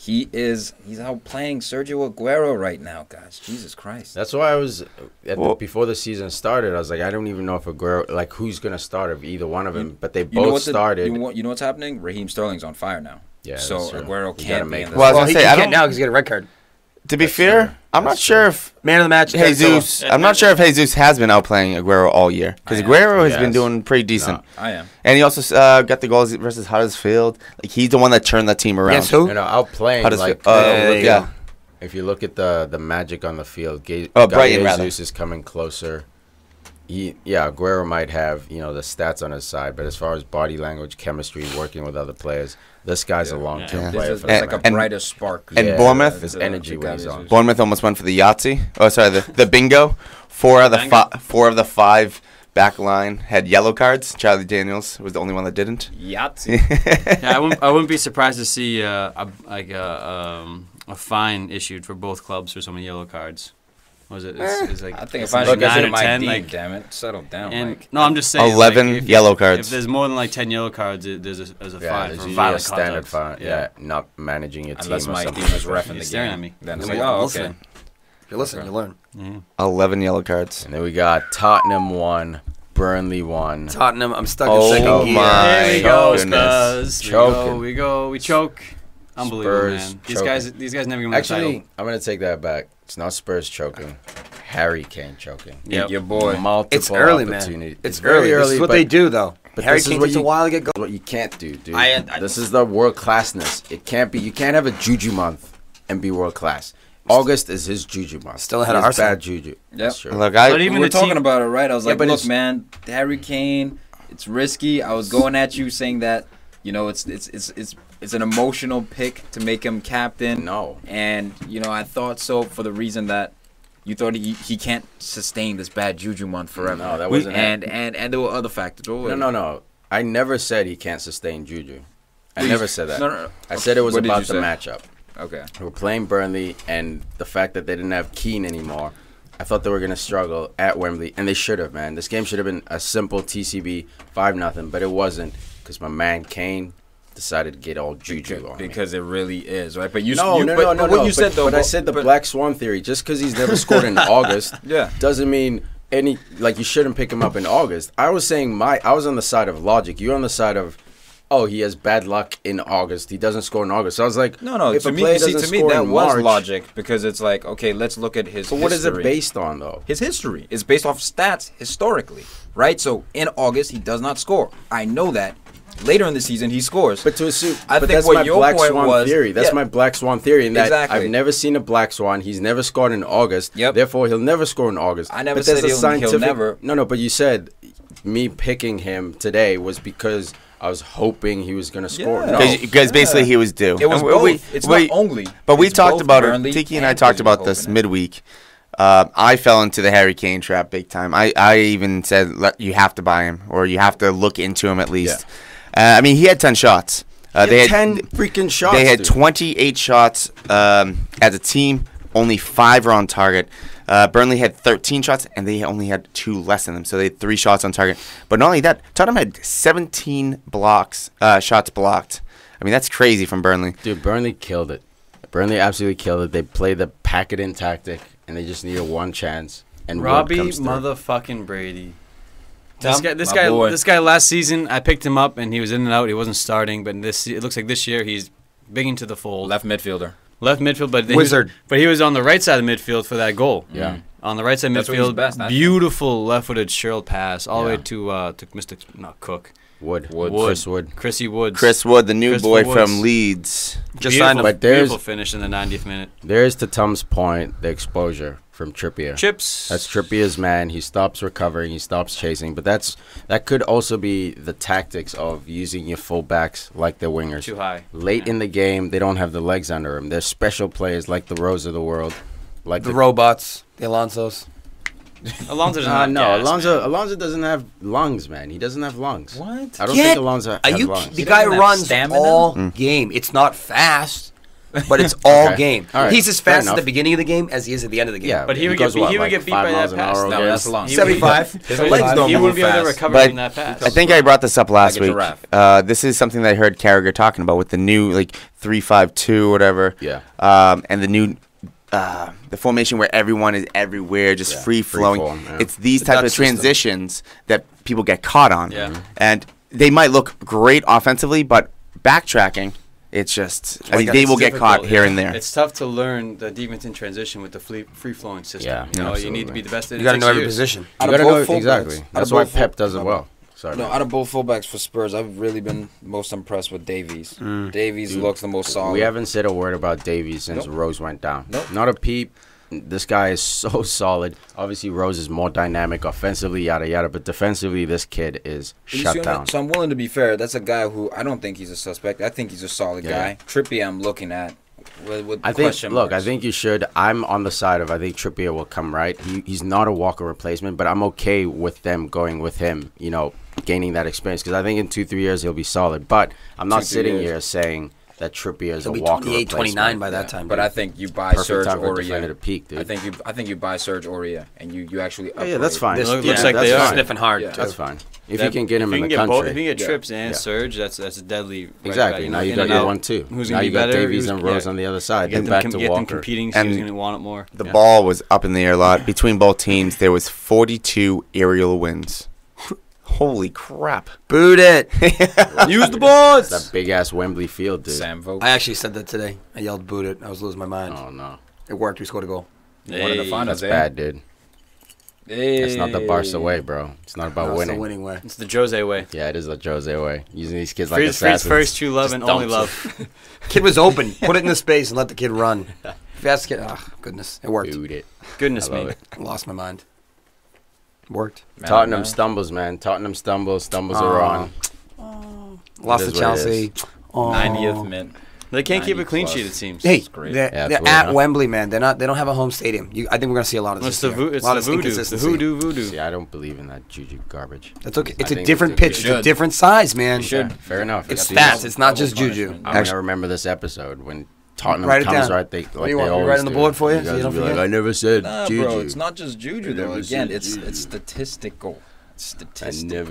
He's outplaying Sergio Aguero right now, guys. Jesus Christ. That's why I was before the season started. I was like, I don't even know if Aguero, like, who's gonna start of either one of them. But they both started. You know what's happening? Raheem Sterling's on fire now. Yeah, so that's true. Aguero You can't gotta be make in it. this. Well, I was Well, gonna he say, I can't don't. now because he got a red card. To be fair, I'm not sure if man of the match. Jesus. I'm not sure if Jesus has been outplaying Aguero all year because Aguero has been doing pretty decent. No, I am. And he also got the goals versus Huddersfield. Like he's the one that turned that team around. Yes, who? Outplaying. Huddersfield. Like, if you look at the magic on the field, Brighton rather. Jesus is coming closer. Aguero might have the stats on his side, but as far as body language, chemistry, working with other players, this guy's a long-term player. It's like a brighter spark. And Bournemouth, his energy when he's on. Bournemouth almost went for the Yahtzee. Oh, sorry, the bingo. Four of the five back line had yellow cards. Charlie Daniels was the only one that didn't. Yahtzee. I wouldn't be surprised to see a fine issued for both clubs for so many yellow cards. Was it? It's like I think if I should nine get or my 10, team, like, damn it, settle down. And no, I'm just saying. 11 like, yellow cards. If there's more than like 10 yellow cards, there's a fine There's for usually violent a standard conduct. fine. Yeah, not managing your team. Unless or my something team is like that. reffing You're the staring game. at me. Then it's I'm like, oh, okay. listening. If you listen, you learn. Yeah. 11 yellow cards. And then we got Tottenham 1, Burnley 1. Tottenham, I'm stuck Oh in second gear. my Here we go, goodness. Spurs. Choking. We choke. Unbelievable, Spurs man. choking. These guys never gonna win the Actually, title. I'm gonna take that back. It's not Spurs choking. Harry Kane choking. Yep. Your boy. Multiple It's early, man. opportunities. It's very early. This is what but they do, though. but Harry this is Kane what takes a you- while to get going. what you can't do, dude. I- This is the world classness. It can't be. You can't have a juju month and be world class. August is his juju month. Still ahead He of has Arsenal. bad juju. Yep. That's true. Look, But We even were the talking team, about it, right? I was Yeah, like, but look, it's- man, Harry Kane, it's risky. I was going at you saying that, it's an emotional pick to make him captain. No. And, I thought so for the reason that you thought he can't sustain this bad juju month forever. No, that wasn't it. And there were other factors. No. I never said he can't sustain juju. I never said that. No. I said it was What did about you the say? matchup. Okay. We're playing Burnley, and the fact that they didn't have Keane anymore, I thought they were going to struggle at Wembley, and they should have, man. This game should have been a simple TCB 5-0, but it wasn't because my man Kane decided to get all juju on me. Because it really is, right? But No. What you said, though. But I said the Black Swan theory. Just because he's never scored in August Yeah. doesn't mean you shouldn't pick him up in August. I was saying I was on the side of logic. You're on the side of, he has bad luck in August. He doesn't score in August. So I was like, No. if To a me, player that doesn't score was in March, logic because it's like, okay, let's look at his. But what is it history. based on, though? His history is based off stats historically, right? So in August he does not score. I know that. Later in the season he scores. But to assume, I but think that's what my your Black point Swan was- theory. That's yeah. my Black Swan theory. In that Exactly. I've never seen a Black Swan. He's never scored in August. Yep. Therefore, he'll never score in August. I never but there's said a he'll never. No. But you said me picking him today was because I was hoping he was going to score. Yeah. No. Because basically he was due. It was And both. It's not only. But we It's talked both about Burnley it. Tiki and and I talked Visual about this Hope in it. midweek. I fell into the Harry Kane trap big time. I even said you have to buy him or you have to look into him at least. I mean, he had 10 shots. They had 10 freaking shots. They had dude. 28 shots as a team. Only 5 were on target. Burnley had 13 shots, and they only had 2 less than them. So they had 3 shots on target. But not only that, Tottenham had 17 shots blocked. I mean, that's crazy from Burnley. Dude, Burnley killed it. Burnley absolutely killed it. They played the pack-it-in tactic, and they just needed one chance. And Robbie Wood comes through. motherfucking Brady. Tom, This my boy. guy. Last season, I picked him up and he was in and out. He wasn't starting, but it looks like this year he's big into the fold. Left midfielder. Left midfield, but Wizard. But he was on the right side of the midfield for that goal. Yeah. On the right side That's where he's midfield, best, I think. beautiful left-footed Cheryl pass all the Yeah. way to Mr. Cook. Wood. Wood. Chris Wood. Chrissy Woods. Chris Wood, the new Christopher boy Woods. from Leeds. Just beautiful, signed him. But there's- beautiful finish in the 90th minute. There's, to Tom's point, the exposure from Trippier. Chips. That's Trippier's man. He stops recovering. He stops chasing. But that could also be the tactics of using your fullbacks like their wingers. Too high. Late in the game, they don't have the legs under them. They're special players like the Rose of the world. Like The robots, the Alonsos. Alonso doesn't have gas, man. Alonso doesn't have lungs, man. He doesn't have lungs. What? I don't Get- think Alonso Are has you? lungs. The guy doesn't have runs stamina? all game. It's not fast, but it's all Okay. game. All right. He's as Fair fast at the enough. beginning of the game as he is at the end of the game. Yeah, But he would goes get what, beat like by 5 that miles an pass. hour No, over that's his- long. 75. His legs don't He move wouldn't be able to fast. recover But from that pass. I think I brought this up last Like a week. giraffe. This is something that I heard Carragher talking about with the new 3-5-2 whatever. Yeah. And the new the formation where everyone is everywhere, just free flowing. Free-flowing, yeah. It's these The type Dutch of system. transitions that people get caught on. Yeah. And they might look great offensively, but backtracking It's just I think they will get caught here and there. It's tough to learn the defense in transition with the free-flowing system. Yeah, you know, absolutely. you need to be the best. You got to know every position. You got to know exactly. That's why Pep does it well. Sorry, no, out of both fullbacks for Spurs, I've really been most impressed with Davies. Davies looks the most solid. We haven't said a word about Davies since Rose went down. Not a peep. This guy is so solid. Obviously, Rose is more dynamic offensively, yada yada, but defensively, this kid is shut down. So I'm willing to be fair. That's a guy who I don't think he's a suspect. I think he's a solid guy. Trippier, I'm looking at. With question marks. I think you should. I'm on the side of I think Trippier will come right. He's not a Walker replacement, but I'm okay with them going with him, you know, gaining that experience. Because I think in 2-3 years he'll be solid. But I'm not sitting here saying that Trippier is a Walker 28, 29 by that time. But I think you buy Serge Aurier to peak, dude. I think you buy Serge Aurier and you actually upgrade. Yeah, that's fine. Looks like they are sniffing hard. Yeah. That's fine. If you can get him in the country. If you can get Trips and Serge, that's a deadly. Exactly. Now you got your 1-2. Who's now going to be better? Davies and Rose on the other side. Get back to Walker. Them competing. So he's going to want it more. The ball was up in the air a lot between both teams. There was 42 aerial wins. Holy crap! Boot it. Use the boards. That big ass Wembley field, dude. Sam Vogt. I actually said that today. I yelled boot it. I was losing my mind. Oh no! It worked. We scored a goal. One of the finals. That's bad, dude. It's not the Barca way, bro. It's not about winning. It's the winning way. It's the Jose way. Yeah, it is the Jose way. Using these kids like assassins. Freed's first true love and only love. Kid was open. Put it in the space and let the kid run. Fast kid. Oh, goodness. It worked. Dude, Goodness me. I lost my mind. Worked. Tottenham stumbles, man. Tottenham stumbles are on. Lost to Chelsea. 90th minute. They can't keep a clean sheet, it seems. Hey, great. they're at Wembley, man. They don't have a home stadium. I think we're gonna see a lot of this. It's the voodoo. See, I don't believe in that juju garbage. That's okay. It's a different pitch. It's a different size, man. Fair enough. It's stats. It's not just juju. I'm gonna remember this episode when Tottenham write it comes down. right. They What do you want me to write on the board for you? So you don't be like, forget? I never said juju. Bro, it's not just juju though. Again, it's statistical.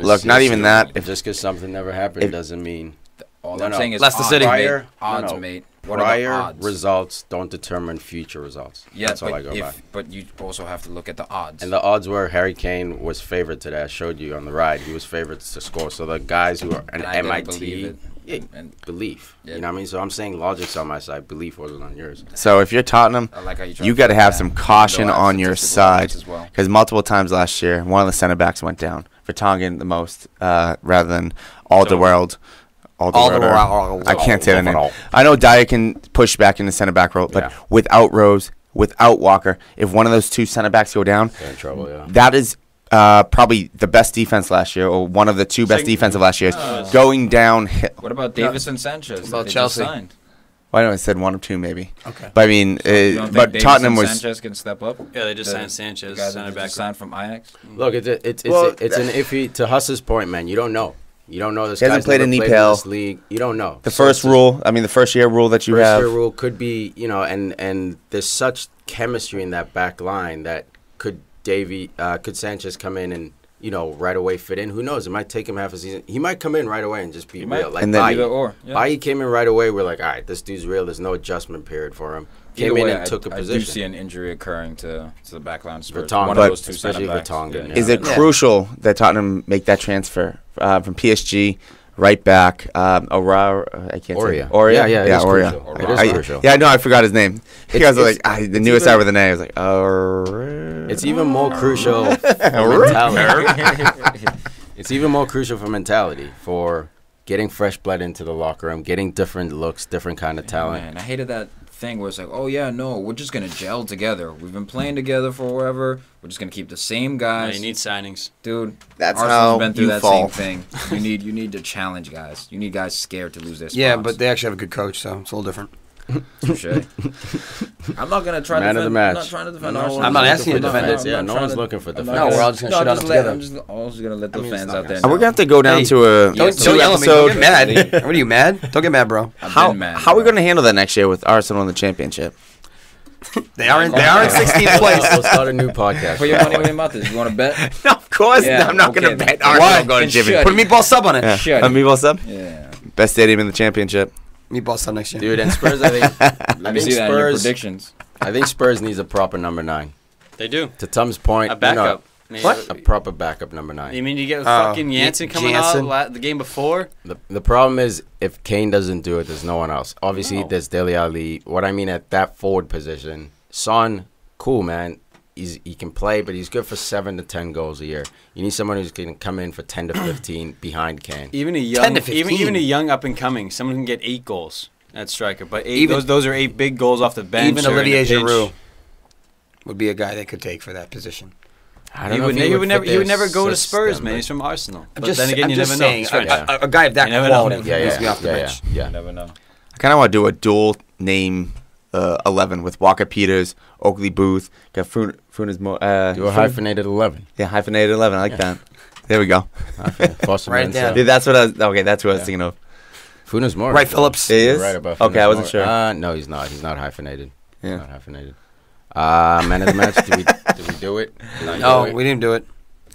Look, not even that. If just because something never happened doesn't mean. All I'm saying is Leicester City. Odds, mate. What prior are the odds? results don't determine future results. Yeah, that's all I go by. But you also have to look at the odds. And the odds were Harry Kane was favored today. I showed you on the ride. He was favored to score. So the guys who are an MIT and belief. Yeah. You know what I mean? So I'm saying logic's on my side. Belief wasn't on yours. So if you're Tottenham, you got to have some caution on your side. Because multiple times last year, one of the center backs went down. Vertonghen the most, rather than Alderweireld. I can't say the name. I know Dyer can push back in the center back role, but without Rose, without Walker, if one of those two center backs go down, they're in trouble. Yeah. That is probably the best defense last year, or one of the two best defensive last years, going downhill. What about Davis and Sanchez? What about Chelsea? Well, I know I said one or two maybe. Okay. But I mean, but Davis Tottenham and was. Sanchez can step up. Yeah, they just signed Sanchez. Center back signed from Ajax. Look, it's an iffy. To Huss's point, man, you don't know. You don't know this. He hasn't played in this league. You don't know. The first rule, I mean, the first year rule that you have. First year rule could be, you know, and there's such chemistry in that back line that could Sanchez come in and, you know, right away fit in? Who knows? It might take him half a season. He might come in right away and just be real. Like Bailly came in right away. We're like, all right, this dude's real. There's no adjustment period for him. Came in and took a position. I do see an injury occurring to the back line. Vertonghen, one of those two especially Vertonghen. Is it crucial that Tottenham make that transfer from PSG right back? Aurora, I can't say. Aurea? Yeah, Aurea. It is crucial. Yeah, no, I forgot his name. You guys are like, the newest guy with an A. I was like, It's even more crucial for mentality. It's even more crucial for mentality, for getting fresh blood into the locker room, getting different looks, different kind of talent. Man, I hated that thing where it's like, oh yeah, no, we're just gonna gel together. We've been playing together for whatever. We're just gonna keep the same guys. You need signings, dude. That's Arsenal's how been through you that fall. same thing. You need to challenge guys. You need guys scared to lose their spots. Yeah, but they actually have a good coach, so it's a little different. Touche. I'm not gonna try to defend. Man of the match. I'm not trying to defend Arsenal. I'm not asking you to defend it. Yeah, no one's looking for defense. No, we're all just gonna shut out together. I'm just gonna let the fans out there. we're gonna have to go down to a Don't yell at me. Don't get mad. What are you mad? Don't get mad, bro. How are we gonna handle that next year with Arsenal in the championship? They are in 16th place. We'll start a new podcast. Put your money where your mouth is. You want to bet? No, of course. Yeah, I'm not gonna bet Arsenal going to championship. Put a meatball sub on it. A meatball sub? Yeah. Best stadium in the championship. Meatball sub next year. Dude, and Spurs, I think. Let me see that in your predictions. I think Spurs needs a proper number 9. They do. To Tom's point, A backup. What? A proper backup number 9. You mean you get fucking Jansen coming out the game before? The problem is if Kane doesn't do it, there's no one else. Obviously, No. there's Dele Alli. What I mean at that forward position, Son, cool, man. He can play, but he's good for 7 to 10 goals a year. You need someone who's going to come in for 10 to 15 behind Kane. Even a 10 young, to 15. even a young up and coming, someone can get 8 goals at striker. But those are 8 big goals off the bench. Even Olivier Giroud would be a guy they could take for that position. I don't He know would, if he would never. He would never go to system, Spurs, man. but- He's from Arsenal. But Just, then again, I'm you just never saying, know. He's right. a guy of that You never quality know. needs to be off the bench. Yeah. You never know. I kind of want to do a dual name 11 with Walker Peters, Oakley Booth, got Funes Mo. Do a hyphenated 11. Yeah, hyphenated 11. I like that. There we go. Foster Write it down. Dude, that's what I was. Okay, that's what I was thinking of. Funes Mori. Right, Phillips. He is. Right above Okay, Funes I wasn't Mori. sure. No, he's not. He's not hyphenated. Yeah. He's not hyphenated. Man of the match. Did we do it? No, we didn't do it.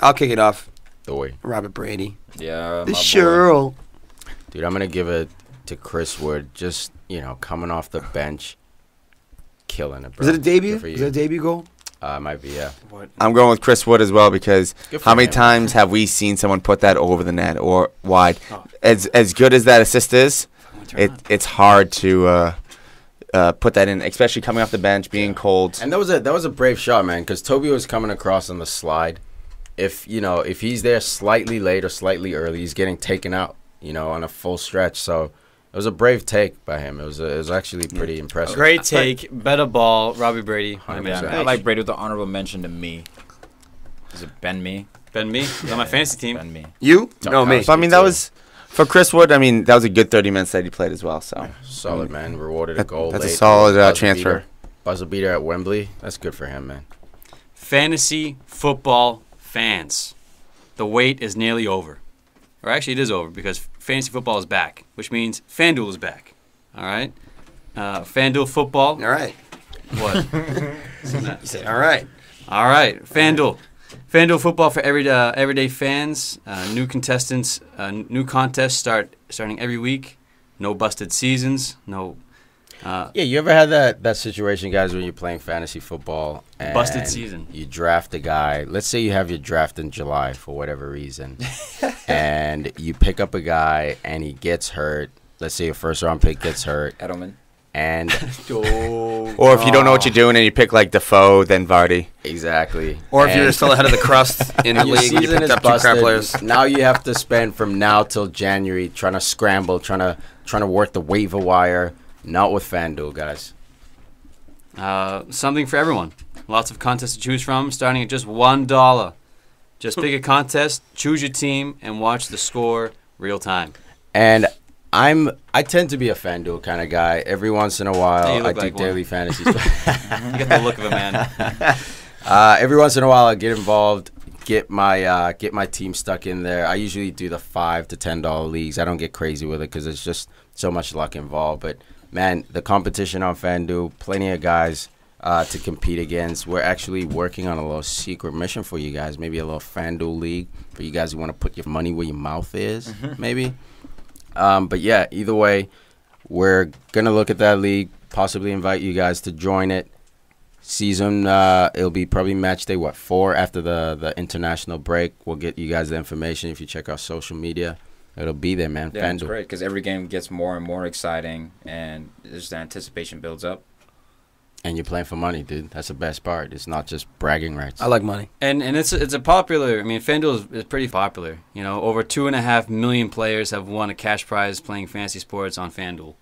I'll kick it off. Do we? Robert Brady. Yeah, The my boy. Cheryl. Dude, I'm gonna give it to Chris Wood. Just coming off the bench, killing it. Bro. Was it a debut? Good for you. Was it a debut goal? Might be, yeah. I'm going with Chris Wood as well because Good for how many him. times have we seen someone put that over the net or wide? Oh. As good as that assist is, it's hard to put that in, especially coming off the bench, being cold. And that was a brave shot, man, because Toby was coming across on the slide. If he's there slightly late or slightly early, he's getting taken out, on a full stretch. So it was a brave take by him. It was actually pretty impressive. Great take, better ball, Robbie Brady. I mean, 100%. I like Brady with the honorable mention to me. Is it Ben Me? Ben Me. He's on my fantasy team. Ben Me. You? No, me. So I mean, that was for Chris Wood. I mean, that was a good 30 minutes that he played as well. So Solid, man. Rewarded a goal. that's a late. solid Buzzer transfer. beater. Buzzer beater at Wembley. That's good for him, man. Fantasy football fans, the wait is nearly over. Or actually, it is over because fantasy football is back, which means FanDuel is back. All right? FanDuel football. All right. What? You said, all right. All right, FanDuel. FanDuel football for everyday fans. New contestants, new contests starting every week. No busted seasons. No. Yeah, you ever had that situation, guys, when you're playing fantasy football and Busted season. you draft a guy. Let's say you have your draft in July for whatever reason, and you pick up a guy and he gets hurt. Let's say your first round pick gets hurt, Edelman. and or if you don't know what you're doing and you pick like Defoe, then Vardy. exactly. Or if you're And still ahead of the crust in the your league, and you season picked is up 2 crap busted. players. Now you have to spend from now till January trying to scramble, trying to work the waiver wire. Not with FanDuel, guys. Something for everyone. Lots of contests to choose from, starting at just $1. Just pick a contest, choose your team, and watch the score real time. And I tend to be a FanDuel kind of guy. Every once in a Yeah, while, you I look do like one. daily fantasy. You get the look of it, man. Every once in a while, I get involved, get my team stuck in there. I usually do the $5 to $10 leagues. I don't get crazy with it because there's just so much luck involved. But man, the competition on FanDuel, plenty of guys to compete against. We're actually working on a little secret mission for you guys. Maybe a little FanDuel league for you guys who want to put your money where your mouth is, maybe. But yeah, either way, we're going to look at that league, possibly invite you guys to join it. Season, it'll be probably match day, 4 after the international break. We'll get you guys the information if you check our social media. It'll be there, man. Yeah, it's FanDuel. great because every game gets more and more exciting, and just the anticipation builds up. And you're playing for money, dude. That's the best part. It's not just bragging rights. I like money. And it's a popular. I mean, FanDuel is pretty popular. Over 2.5 million players have won a cash prize playing fantasy sports on FanDuel.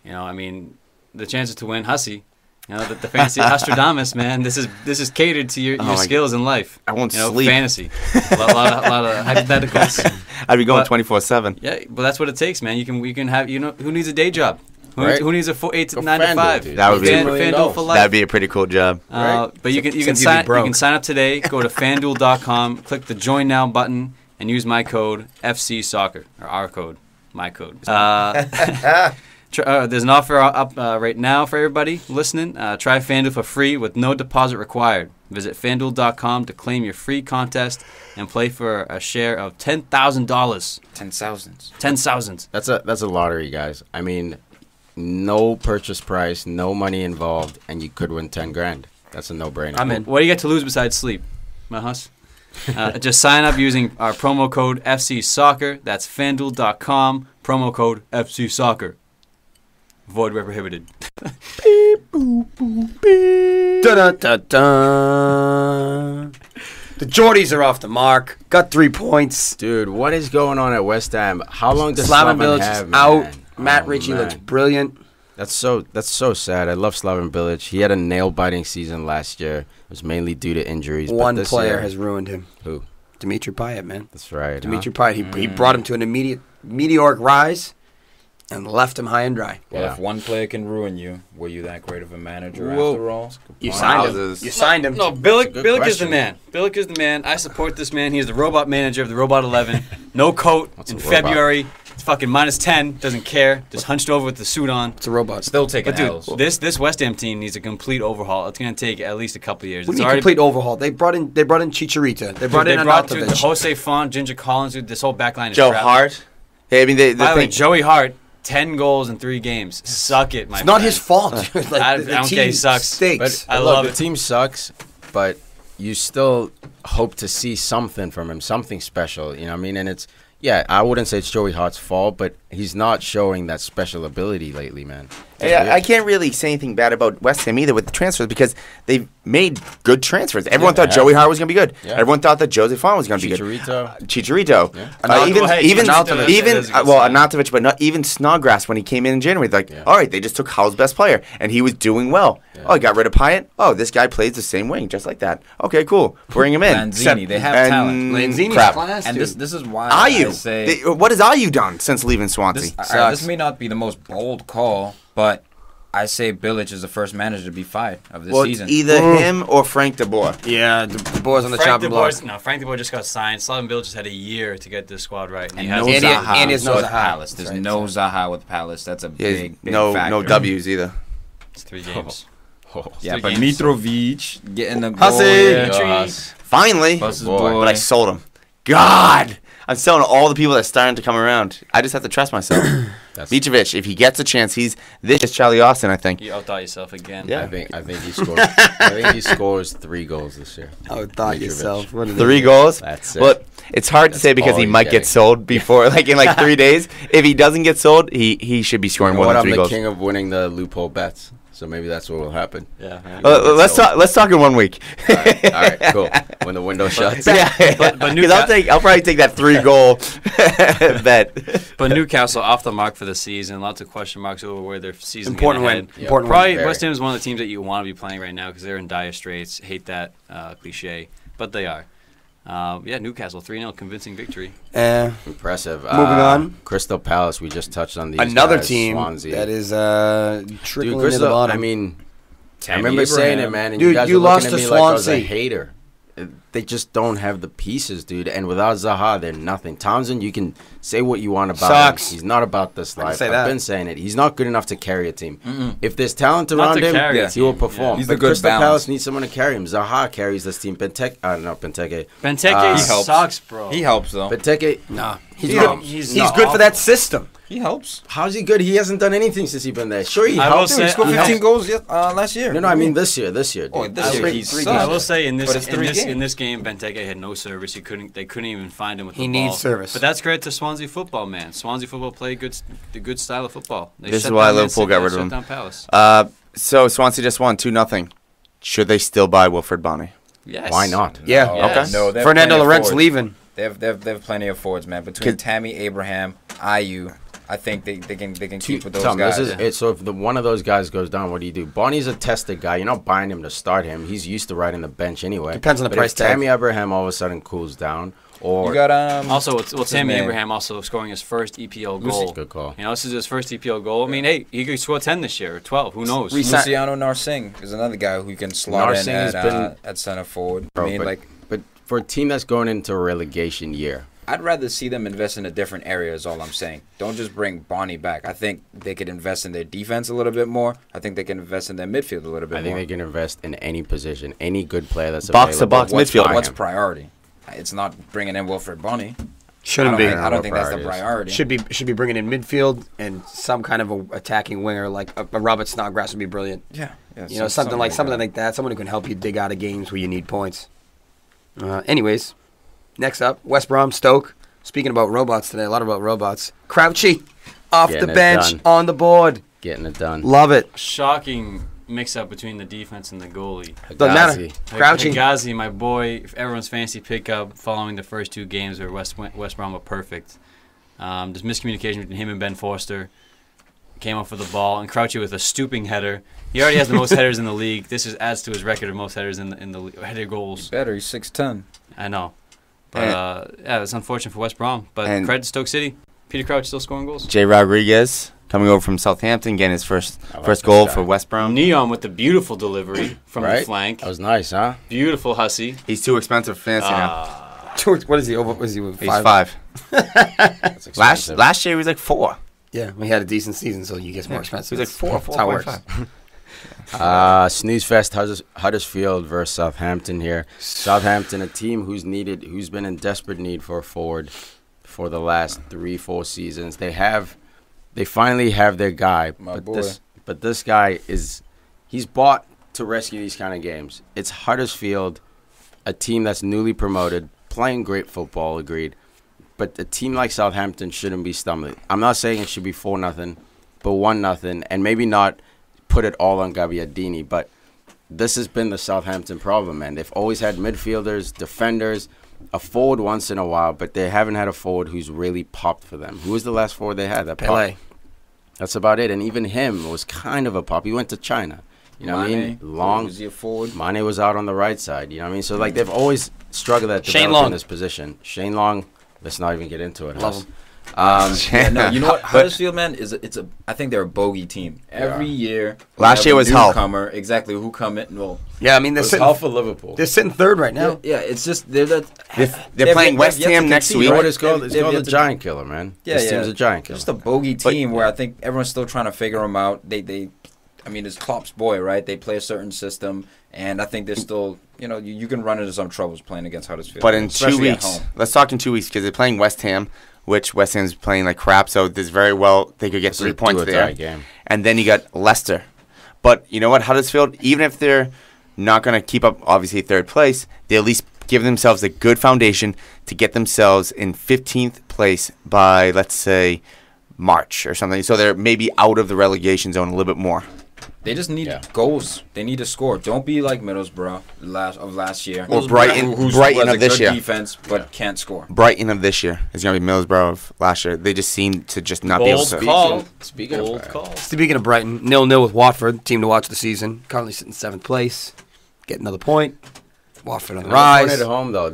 I mean, the chances to win Hussey. The fantasy Nostradamus, man. This is catered to your skills in life. I won't sleep. Fantasy. a lot of hypotheticals. I'd be going 24/7. Yeah, but that's what it takes, man. You can have. Who needs a day job? Right. Who needs a 8 to Go 9 to FanDuel, 5? dude. That would be FanDuel for life. That'd be a pretty cool job. Right. But you can Except you'd be sign you broke. can sign up today. Go to FanDuel.com, click the Join Now button, and use my code FC Soccer or our code, my code. There's an offer up right now for everybody listening. Try FanDuel for free with no deposit required. Visit FanDuel.com to claim your free contest and play for a share of $10,000. 10,000s. 10,000. That's a lottery, guys. I mean, no purchase price, no money involved, and you could win 10 grand. That's a no-brainer. I'm in. What do you get to lose besides sleep, my Huss? Just sign up using our promo code FC Soccer. That's FanDuel.com. Promo code FC Soccer. Void where prohibited. Beep, boop, boop, beep. Da-da-da-da. The Geordies are off the mark. Got 3 points. Dude, what is going on at West Ham? How long does Slaven Slaven Bilic have, is man? out. Matt Oh, Ritchie man. looks brilliant. That's so sad. I love Slaven Bilic. He had a nail-biting season last year. It was mainly due to injuries. but One this player year- has ruined him. Who? Dimitri Payet, man. That's right. Dimitri Payet. He brought him to an immediate meteoric rise and left him high and dry. Well, Yeah. if one player can ruin you, were you that great of a manager Whoa. after all? You signed him. Wowzers. You signed him. No, Bilic good is the question. man. Bilic is the man. I support this man. He's the robot manager of the Robot 11. No coat What's in a robot? February. It's fucking -10. Doesn't care. Just hunched over with the suit on. It's a robot. Still taking But dude, L's. this West Ham team needs a complete overhaul. It's gonna take at least a couple of years. What It's do you mean already complete overhaul? They brought in Chicharito. They brought in dude, Anatovic. Jose Font, Ginger Collins, dude, this whole back line is Joe crap. Hart. Hey, I mean, the By the way, thing. Joey Hart, 10 goals in 3 games. Suck it, my It's not friend. his fault. dude. Like, I the don't team care, he sucks. stinks. I Look, love the it. team sucks, but you still hope to see something from him, something special. You know what I mean? And it's, yeah, I wouldn't say it's Joey Hart's fault, but he's not showing that special ability lately, man. Hey, I can't really say anything bad about West Ham either with the transfers because they've made good transfers. Everyone thought they Joey have. Hart was going to be good. Yeah. Everyone thought that Jose Font was going to be good. Chicharito. Chicharito. Yeah. Arnautovic, but not even Snodgrass when he came in January. Like, Yeah. all right, they just took Hull's best player, and he was doing well. Yeah. Oh, he got rid of Payet. Oh, this guy plays the same wing, just like that. Okay, cool. Bring him in. Lanzini, they have And talent. Lanzini's crap. class, And dude. this is why Ayu. I say What has Ayu done since leaving Swansea? this may not be the most bold call, but I say Bilic is the first manager to be fired of this Well, season. it's either him or Frank de Boer. Yeah, the boys on the Frank chopping de block. Boer, no, Frank de Boer just got signed. Slaven Bilic just had a year to get this squad right. And he and has no And he- Zaha and he has no with Zaha. Palace. That's There's right, no so- Zaha with Palace. That's a Yeah, big no factor. W's either. It's 3 games. Yeah, 3 but games. Mitrovic getting the goal. Hussey. Yeah. Finally, Bus his Boy. boy. but I sold him. God, I'm selling all the people that's starting to come around. I just have to trust myself. Mitrovic, if he gets a chance, this is Charlie Austin, I think. You outthought yourself again. Yeah. I think he scores. I think he scores 3 goals this year. Oh, thought Mitrovic. yourself. What is 3 it? goals. That's it. Well, it's hard to That's say because all he he's might getting. get sold before, in 3 days. If he doesn't get sold, he should be scoring You know more what? than I'm 3 the goals. king of winning the loophole bets, so maybe that's what will happen. Yeah. Let's talk in 1 week. All right, cool. When the window shuts. Yeah, but because I'll probably take that 3-goal bet. But Newcastle off the mark for the season. Lots of question marks over where their season Important gonna win. head. Yeah. Important win. Probably Very. West Ham is one of the teams that you want to be playing right now because they're in dire straits. Hate that cliche, but they are. Yeah, Newcastle 3-0 convincing victory. Impressive. Moving on. Crystal Palace. We just touched on these. Another guys, team Swansea. that is Dude, trickling to the Crystal. bottom. I mean, Tammy I remember saying Abraham. it, man. And Dude, you guys you were looking lost at to me like I was a Swansea. hater. They just don't have the pieces, dude. And without Zaha, they're nothing. Townsend, you can say what you want about Sucks. him. He's not about this I can life. say I've that. been saying it. He's not good enough to carry a team. If there's talent Not around to him, carry a he will team, perform. yeah. He's But the good Crystal balance. Palace needs someone to carry him. Zaha carries this team. Benteke Benteke He helps. sucks, bro. He helps though. Benteke, nah, he's He's good. not- He's not good for that awful. system. He helps. how's he good? He hasn't done anything since he's been there. Sure, he I will helped. say- He scored he 15 goals last year. No, I mean this year. Dude. Oh, this I year will- he's three sucked. I will say in But this it's 3 games. in this game, Benteke had no service. They couldn't even find him with He the needs ball. service. But that's great to Swansea football, man. Swansea football play the good style of football. They This shut is why down Man Liverpool City, got they rid of shut him. down Palace. So Swansea just won 2-0. Should they still buy Wilfred Bonny? Yes. Why not? Yeah. Oh, Yes. No, they have Fernando plenty of Llorent's forwards. leaving. They have plenty of forwards, man. Between Tammy Abraham, Ayu, I think they can keep with those Tom, guys. this is it. So if one of those guys goes down, what do? Bonnie's a tested guy. You're not buying him to start him. He's used to riding the bench anyway. Depends on the But price if tag. Tammy Abraham all of a sudden cools down, or You got Also, what's his Tammy name? Abraham also scoring his first EPL Lucy. goal. Good call. You know, this is his first EPL goal. I mean, hey, he could score 10 this year or 12. Who knows? Luciano Narsing is another guy who can slot Narsing in has at center forward. Bro, I mean, but for a team that's going into a relegation year, I'd rather see them invest in a different area is all I'm saying. Don't just bring Bonnie back. I think they could invest in their defense a little bit more. I think they can invest in their midfield a little bit I think more. they can invest in any position, any good player that's Box-to-box available. midfield. Buy What's him. priority? It's not bringing in Wilfred Bonnie. Shouldn't be. I don't think that's the Priorities. priority. Should be bringing in midfield and some kind of a attacking winger like a Robert Snodgrass would be brilliant. Yeah. You know, something like that. Someone who can help you dig out of games where you need points. Anyways, Next up, West Brom, Stoke. Speaking about robots today, a lot about robots. Crouchy off Getting the it bench done. on the board. Getting it done. Love it. Shocking mix-up between the defense and the goalie. Doesn't matter. Higazi. Crouchy. Higazi, my boy, everyone's fantasy pickup following the first 2 games where West Brom were perfect. There's miscommunication between him and Ben Forster. Came up for the ball, and Crouchy with a stooping header. He already has the most headers in the league. This just adds to his record of most headers in the header goals. Better, he's 6'10". I know. But, yeah, it's unfortunate for West Brom. But credit to Stoke City. Peter Crouch still scoring goals. Jay Rodriguez coming over from Southampton, getting his first goal for West Brom. Neon with the beautiful delivery from the flank. That was nice, huh? Beautiful Hussey. He's too expensive for fantasy now. What is he? What is he? He's 5. That's expensive. Last year he was like 4. Yeah, we had a decent season, so you get more expensive. He was like 4, That's how it works. 4.5. Snooze Fest Huddersfield versus Southampton here. Southampton, a team who's been in desperate need for a forward for the last 3-4 seasons. They finally have their guy, but this guy he's bought to rescue these kind of games. It's Huddersfield, a team that's newly promoted, playing great football, agreed. But a team like Southampton shouldn't be stumbling. I'm not saying it should be 4-0, but 1-0, and maybe not put it all on Gabbiadini, but this has been the Southampton problem, man. They've always had midfielders, defenders, a forward once in a while, but they haven't had a forward who's really popped for them. Who was the last forward they had that Pele. popped? That's about it, and even him was kind of a pop. He went to China. You know what I mean? Long. Was he a forward? Mane was out on the right side. You know what I mean? So, like, they've always struggled at Shane developing Long. this position. Shane Long, let's not even get into it. Love him. Yeah, no, you know what? Huddersfield, man, I think they're a bogey team. Every year. Last year was Hull. Newcomer, exactly, who come in. Well, Yeah, I mean, It's all for Liverpool. they're sitting third right now. yeah, it's just they're playing West Ham next week. You know what Right? it's called? It's They've called yet the to- Giant Killer, man. Yeah, This team's a Giant Killer. Just a bogey team where I think everyone's still trying to figure them out. I mean, it's Klopp's boy, right? They play a certain system, and I think they're still, you can run into some troubles playing against Huddersfield. But in 2 especially at weeks, home. let's talk in 2 weeks because they're playing West Ham, which West Ham's playing like crap. So there's very well they could get It's a 3 points do-or-die there. game. And then you got Leicester. But you know what, Huddersfield, even if they're not going to keep up, obviously, third place, they at least give themselves a good foundation to get themselves in 15th place by, let's say, March or something. So they're maybe out of the relegation zone a little bit more. They just need goals. They need to score. Don't be like Middlesbrough last year. Or Brighton who has of a this good year. defense but can't score. Brighton of this year is going to be Middlesbrough of last year. They just seem to just not be able Bold to. call. Speaking Bold of call. Speaking of Brighton, 0-0 with Watford, team to watch the season. Currently sitting 7th place. Get another point. Watford on the Rise rise. at home though. I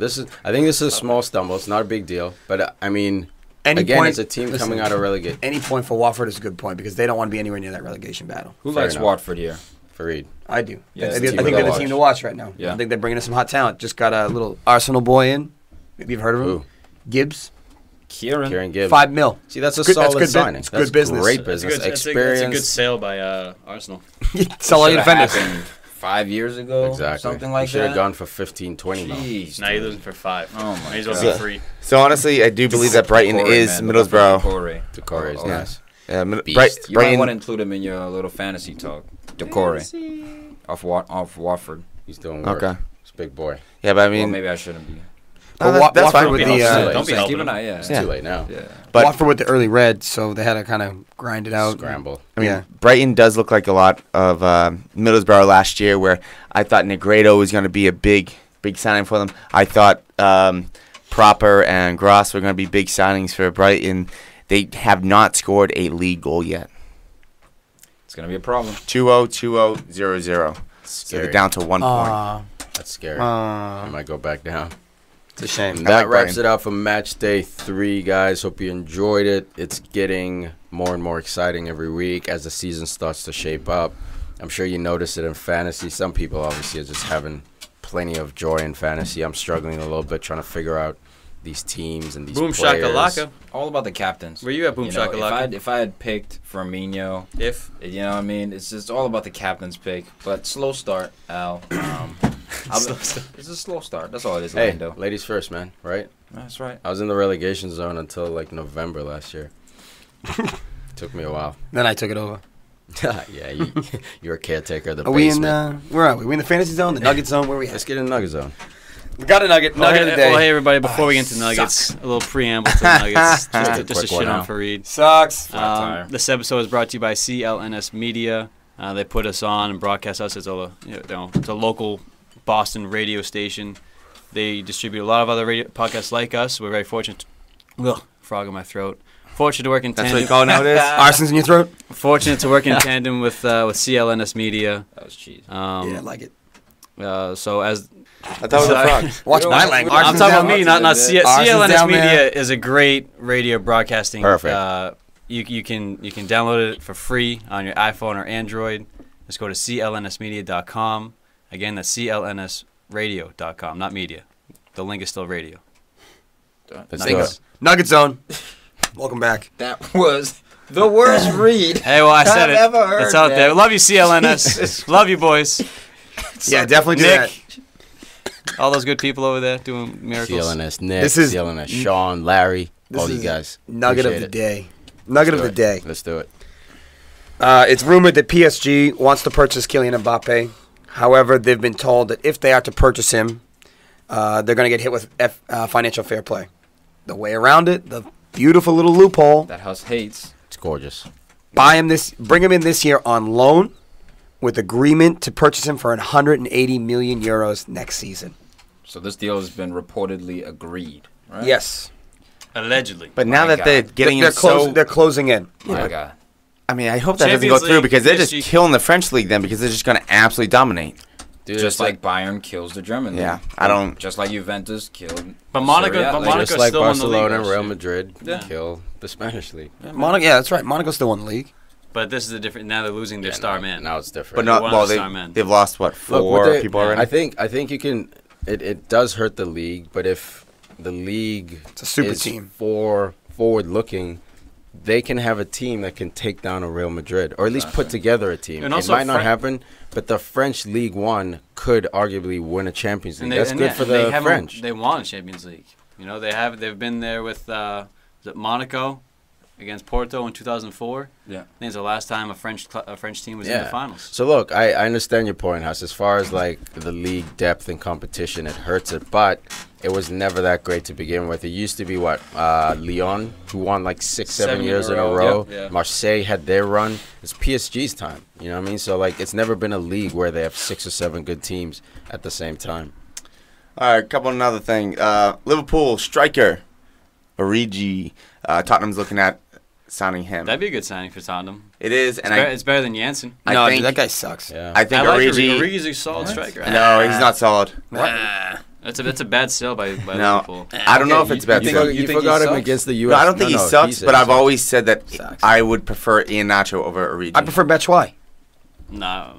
think this is a small stumble. It's not a big deal, but I mean, Any again, point- it's a team listen, coming out of relegation. Any point for Watford is a good point because they don't want to be anywhere near that relegation battle. Who Fair likes enough. Watford here? Farid. I do. Yeah, I it's a think team to they're the watch. team to watch right now. Yeah. I think they're bringing in some hot talent. Just got a little Arsenal boy in. Maybe you've heard of him. Who? Gibbs. Kieran Gibbs. $5 million. See, that's a Good- that's solid good signing. it's good business. Great That's a business. good- that's a Experience. good sale by Arsenal. Sell all your Should've defenders. happened 5 years ago. Exactly. Something like should that. have gone for 15, 20 mil. Jeez, Now you're dude. losing for 5. Oh my May as well God. be free. So honestly, I do believe that Brighton Corey, is man. Middlesbrough. Corey. Decore is Oh, nice. Yeah, Beast. You might want to Brighton. include him in your little fantasy talk. Decore off Watford. He's doing work. Okay. He's a big boy. Yeah, but I Well, mean, maybe I shouldn't be. no, But that's Watford fine. with Don't the be helping Don't be helping keep an him. eye. Yeah. It's Yeah. too late now. Yeah. But Watford with the early red, so they had to kind of grind it out. Scramble. I mean, Yeah. Brighton does look like a lot of Middlesbrough last year, where I thought Negredo was going to be a big signing for them. I thought Proper and Gross were going to be big signings for Brighton. They have not scored a league goal yet. It's gonna be a problem. 2-0, 2-0, 0-0. So Scary. they're down to 1 point. That's scary. I might go back down. It's a shame. And that like wraps Brighton. it out for match day 3, guys. Hope you enjoyed it. It's getting more and more exciting every week as the season starts to shape up. I'm sure you notice it in fantasy. Some people obviously are just having plenty of joy in fantasy. I'm struggling a little bit trying to figure out these teams and these Boom players. shakalaka. All about the captains. Where you at, Boom shakalaka? If I had picked Firmino, you know what I mean, it's just all about the captain's pick. But slow start, Al. It's a slow start. That's all it is. Hey, Lando. ladies first, man. Right? That's right. I was in the relegation zone until like November last year. Took me a while. Then I took it over. Yeah, you're a caretaker of the Are we basement. in? Where are we? We in the fantasy zone, the Nugget zone. Where are we Let's at? get in the Nugget zone. We got a nugget. Nugget of the day. Well, hey, everybody, before we get into Nuggets, a little preamble to the Nuggets. just a shit on Farid. Sucks. This episode is brought to you by CLNS Media. They put us on and broadcast us. It's a local Boston radio station. They distribute a lot of other radio podcasts like us. We're very fortunate. Frog in my throat. Fortunate to work in tandem. That's what you call it nowadays? Arson's in your throat? Fortunate to work in tandem with CLNS Media. That was cheesy. Yeah, I like it. So as I thought it was a frog. Watch my language. I'm talking about me, not CLNS down Media there. is a great radio broadcasting. Perfect. You can download it for free on your iPhone or Android. Just go to clnsmedia.com. Again, that's clnsradio.com, not media. The link is still radio. Let's do it. Nugget Zone. Welcome back. That was the worst read. Hey, well, I said it. I've ever heard It's out that. there. Love you, CLNS. Love you, boys. Yeah, definitely do that. Nick. All those good people over there doing miracles. CLNS Nick, This is- CLNS Sean, Larry, all you is guys. Nugget of Appreciate the it. day. Nugget of the day. Let's do it. It's rumored that PSG wants to purchase Kylian Mbappe. However, they've been told that if they are to purchase him, they're going to get hit with financial fair play. The way around it, the beautiful little loophole, That house hates. It's gorgeous. bring him in this year on loan with agreement to purchase him for 180 million euros next season. So this deal has been reportedly agreed, right? Yes. Allegedly. But now My that they're God. getting they're, him so... they're closing in. My God. I mean, I hope that doesn't go Champions through League, because they're just PSG. killing the French league then because they're just going to absolutely dominate. Dude, Just it's like Bayern kills the German league. Yeah, I don't... Just like Juventus killed. But Monaco- Serie A. but Like, Monaco's just like still in the league, Barcelona and though, Real so- Madrid Yeah. kill the Spanish league. Monaco, yeah, that's right. Monaco's still won the league. But this is the different. Now they're losing their star man. Now it's different. But not... one Well, of the star men. they've lost, what, Look, four what they- people already? I think you can. It does hurt the league, but if the league It's a super is team. forward looking, they can have a team that can take down a Real Madrid, or at least put together a team. And It also might not Fran- happen, but the French League One could arguably win a Champions League. That's good for the French. They won a Champions League. You know, they've been there with was it Monaco against Porto in 2004. Yeah. I think it's the last time a French team was in the finals. So look, I understand your point, Huss. As far as like the league depth and competition, it hurts it, but it was never that great to begin with. It used to be Lyon, who won like 6-7 years in a row. Yeah. Marseille had their run. It's PSG's time. You know what I mean? So like, it's never been a league where they have 6 or 7 good teams at the same time. All right, couple another thing. Liverpool striker, Origi. Tottenham's looking at signing him. That'd be a good signing for Tottenham. It is, and It's better than Janssen. No, I dude, think that guy sucks. Yeah. I think I like Origi. Origi's a solid striker. No, he's not solid. That's a bad sell by No, Liverpool. I don't know if Okay, it's bad. you sell. think- You think he forgot him sucks? against the No, U.S. I don't think he sucks, said but he I've sucks. always said that Sucks. I would prefer Ian Nacho over Origi. I prefer Batshuayi. No.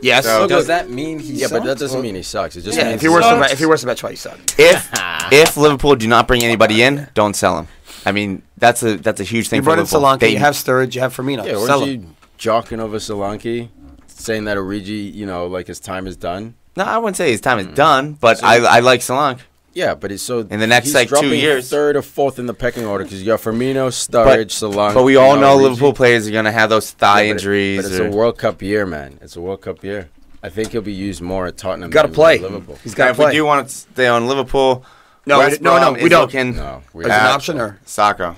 Yes. So- Does that mean he Yeah, but that sucks? doesn't mean he sucks. It just Yeah, means if you're worse sucks. than Batshuayi, you suck. if Liverpool do not bring anybody in, don't sell him. I mean, that's a huge thing You for brought in Liverpool. Solanke, They- you have Sturridge, you have Firmino. Yeah, Sell weren't him. you jockeying over Solanke, saying that Origi, like his time is done? No, I wouldn't say his time is done, but I like Solanke. Yeah, but it's so In the next, he's like, 2 dropping years. third or fourth in the pecking order because you got Firmino, Sturridge, Solanke. But we all know Origi. Liverpool players are going to have those thigh Yeah, injuries. But it's a World Cup year, man. It's a World Cup year. I think he'll be used more at Tottenham. Got to than play. Liverpool. He's Now, got to if we play. do want to stay on Liverpool, No, West no, Brom we is don't. looking No, As an option or Sacco.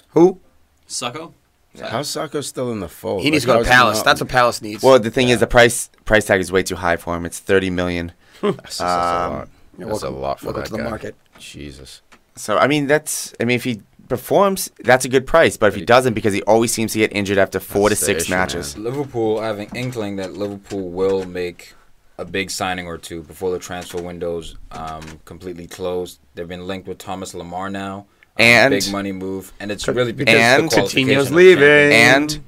who? Sucko? How's Sacco still in the fold? He needs to go to Palace. That's what Palace needs. Well, the thing is, the price tag is way too high for him. It's $30 million. That's a lot. You're That's welcome- a lot for welcome that to the guy. market. Jesus. So if he performs, that's a good price. But if he doesn't, because he always seems to get injured after 4 to That's the 6 issue, matches. Liverpool, I have an inkling that Liverpool will make a big signing or two before the transfer window's completely closed. They've been linked with Thomas Lamar now. And- big money move, and it's really because and of the qualification Coutinho's of leaving. Champions. And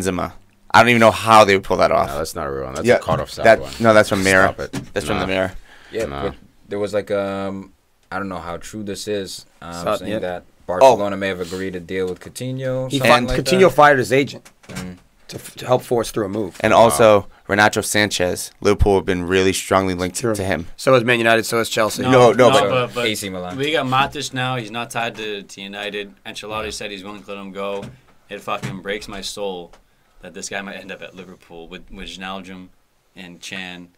Benzema. I don't even know how they would pull that off. No, that's not a real one. That's a cut-off side that, one. No, that's from Mirror. Stop it. That's from Nah. the Mirror. Yeah, Nah. but there was like I don't know how true this is, saying yeah. that Barcelona may have agreed to deal with Coutinho. He something like Coutinho that. fired his agent Mm. to help force through a move. And also, Renato Sanchez. Liverpool have been really strongly linked Sure. to him. So is Man United. So is Chelsea. No, but- but AC Milan. we got Matic now. He's not tied to United. Ancelotti said he's willing to let him go. It fucking breaks my soul that this guy might end up at Liverpool with Wijnaldum and Chan.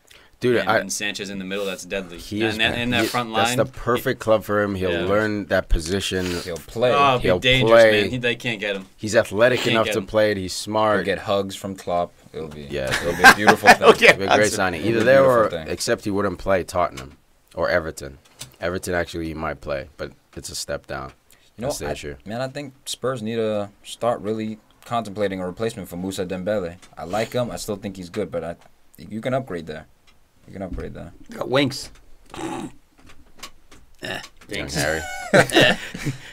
Dude, and Sanchez in the middle, that's deadly. In that front line. That's the perfect club for him. He'll learn that position. He'll play. Oh, he'll be dangerous, play. Man. They can't get him. He's athletic enough to play it. He's smart. He'll get hugs from Klopp. It'll be a beautiful thing. It'll be a great signing. Either there or, except he wouldn't play Tottenham or Everton. Everton actually he might play, but it's a step down. You know, I think Spurs need to start really contemplating a replacement for Moussa Dembele. I like him. I still think he's good, but you can upgrade there. You got Winks. Young Harry.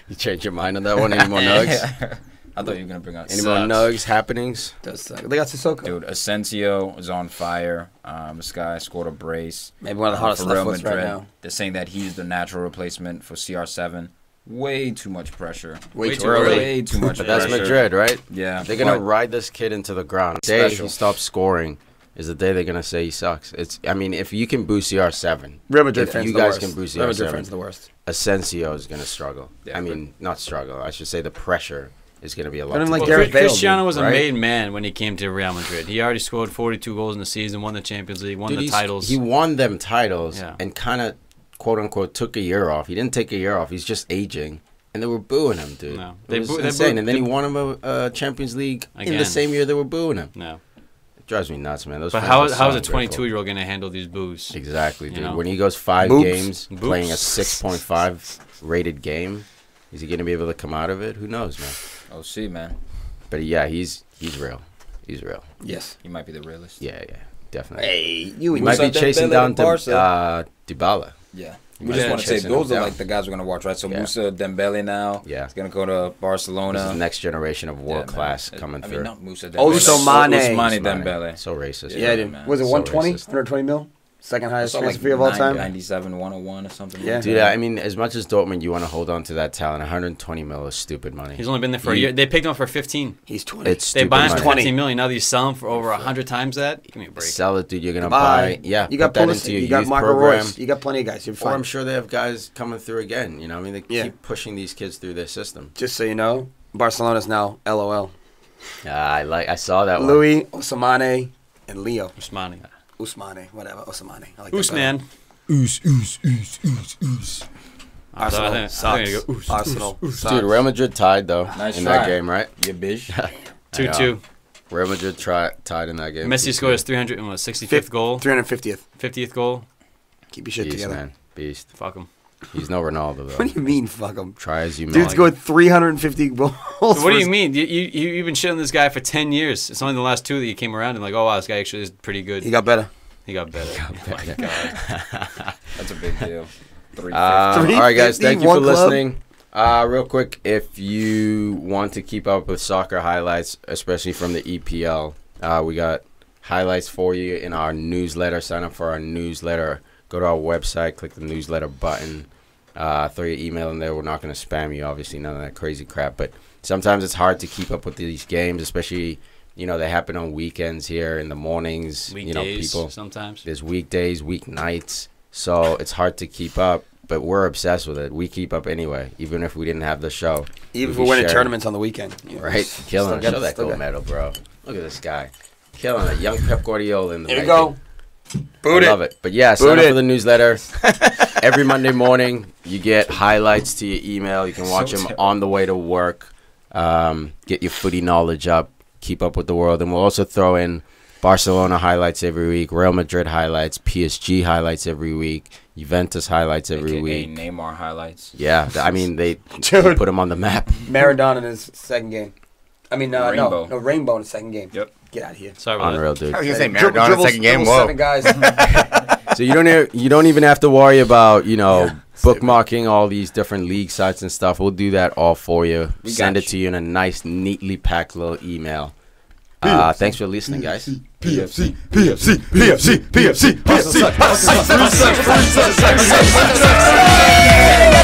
You change your mind on that one? Any more nugs? I thought you were going to bring out any more nugs, happenings? They got Sissoko. Dude, Asensio is on fire. This guy scored a brace. Maybe one of the hottest for Real Madrid right now. They're saying that he's the natural replacement for CR7. Way too much pressure. Way too early. Way too much But pressure. that's Madrid, right? Yeah. They're going to ride this kid into the ground. The day he stops scoring is the day they're going to say he sucks. If you can boost CR7. Real Madrid fans you the guys worst. can boost Real Madrid CR7. fans the worst. Asensio is going to struggle. Yeah, not struggle. I should say the pressure is going to be a lot. Cristiano was a made man when he came to Real Madrid. He already scored 42 goals in the season, won the Champions League, won the titles. He won them titles and kind of, quote unquote, took a year off. He didn't take a year off. He's just aging. And they were booing him, dude. No. It was insane. And then he won him a Champions League in the same year they were booing him. No. It drives me nuts, man. But how is a 22-year-old going to handle these boos? Exactly, dude. You know? When he goes 5 games playing a 6.5 rated game, is he going to be able to come out of it? Who knows, man? Oh, see, man. But yeah, he's real. He's real. Yes. He might be the realist. Yeah, definitely. Hey, he might be chasing down Dybala. Yeah. We just want to say those are like the guys we're going to watch, right? So Moussa Dembele now. Yeah. He's going to go to Barcelona. This is the next generation of world class coming through. Not Moussa Dembele. Ousmane Dembele. So racist. Yeah, dude. Was it 120? 120 mil? Second highest transfer fee of all time? 97, 101 or something. Yeah. Dude, I mean, as much as Dortmund, you want to hold on to that talent. 120 mil is stupid money. He's only been there for a year. They picked him up for 15. He's 20. It's they stupid buy him for money. 15 million. Now they sell him for over 100 times that. Give me a break. Sell it, dude. You're gonna buy. Yeah, you got put that into your you got youth Marco program. Royce. You got plenty of guys. You're fine. Or I'm sure they have guys coming through again. You know, I mean, they keep pushing these kids through their system. Just so you know, Barcelona's now LOL. I saw that one. Louis, Ousmane, and Leo. Ousmane, whatever. Ousmane. I like Ousmane. Arsenal. Dude, Real Madrid tied though that game, right? Yeah, bitch. 2-2. Real Madrid tied in that game. Messi scored his 365th goal. 350th. 50th goal. Keep your shit together. Man. Beast. Fuck him. He's no Ronaldo, though. What do you mean, fuck him? Try as you may. Dude's scored 350 goals. What do you mean? You've been shitting this guy for 10 years. It's only the last 2 that you came around and like, oh, wow, this guy actually is pretty good. He got better. Oh, my God. That's a big deal. All right, guys. Thank you for listening. Real quick, if you want to keep up with soccer highlights, especially from the EPL, we got highlights for you in our newsletter. Sign up for our newsletter. Go to our website, click the newsletter button, throw your email in there. We're not going to spam you, obviously, none of that crazy crap. But sometimes it's hard to keep up with these games, especially, you know, they happen on weekends here in the mornings. Weekdays, you know, people sometimes. There's weekdays, weeknights. So it's hard to keep up, but we're obsessed with it. We keep up anyway, even if we didn't have the show. Even if we're winning tournaments on the weekend. You know, right? Killing it. Show that gold medal, bro. Look at this guy. Killing it. Young Pep Guardiola in the There you go. I love it. But yeah, sign up for the newsletter. Every Monday morning, you get highlights to your email. You can watch them on the way to work. Get your footy knowledge up. Keep up with the world. And we'll also throw in Barcelona highlights every week, Real Madrid highlights, PSG highlights every week, Juventus highlights every week. Neymar highlights. Yeah, I mean, they put him on the map. Maradona in his second game. I mean, Rainbow. no, Rainbow in his second game. Yep. Get out of here. Sorry about Unreal, dude. I was going to say Maradona in the second game. Whoa. 7 guys. So you don't even have to worry about, you know, bookmarking all these different league sites and stuff. We'll do that all for you. Send it to you in a nice, neatly packed little email. Thanks for listening, guys. PFC, PFC, PFC, PFC, PFC, PFC.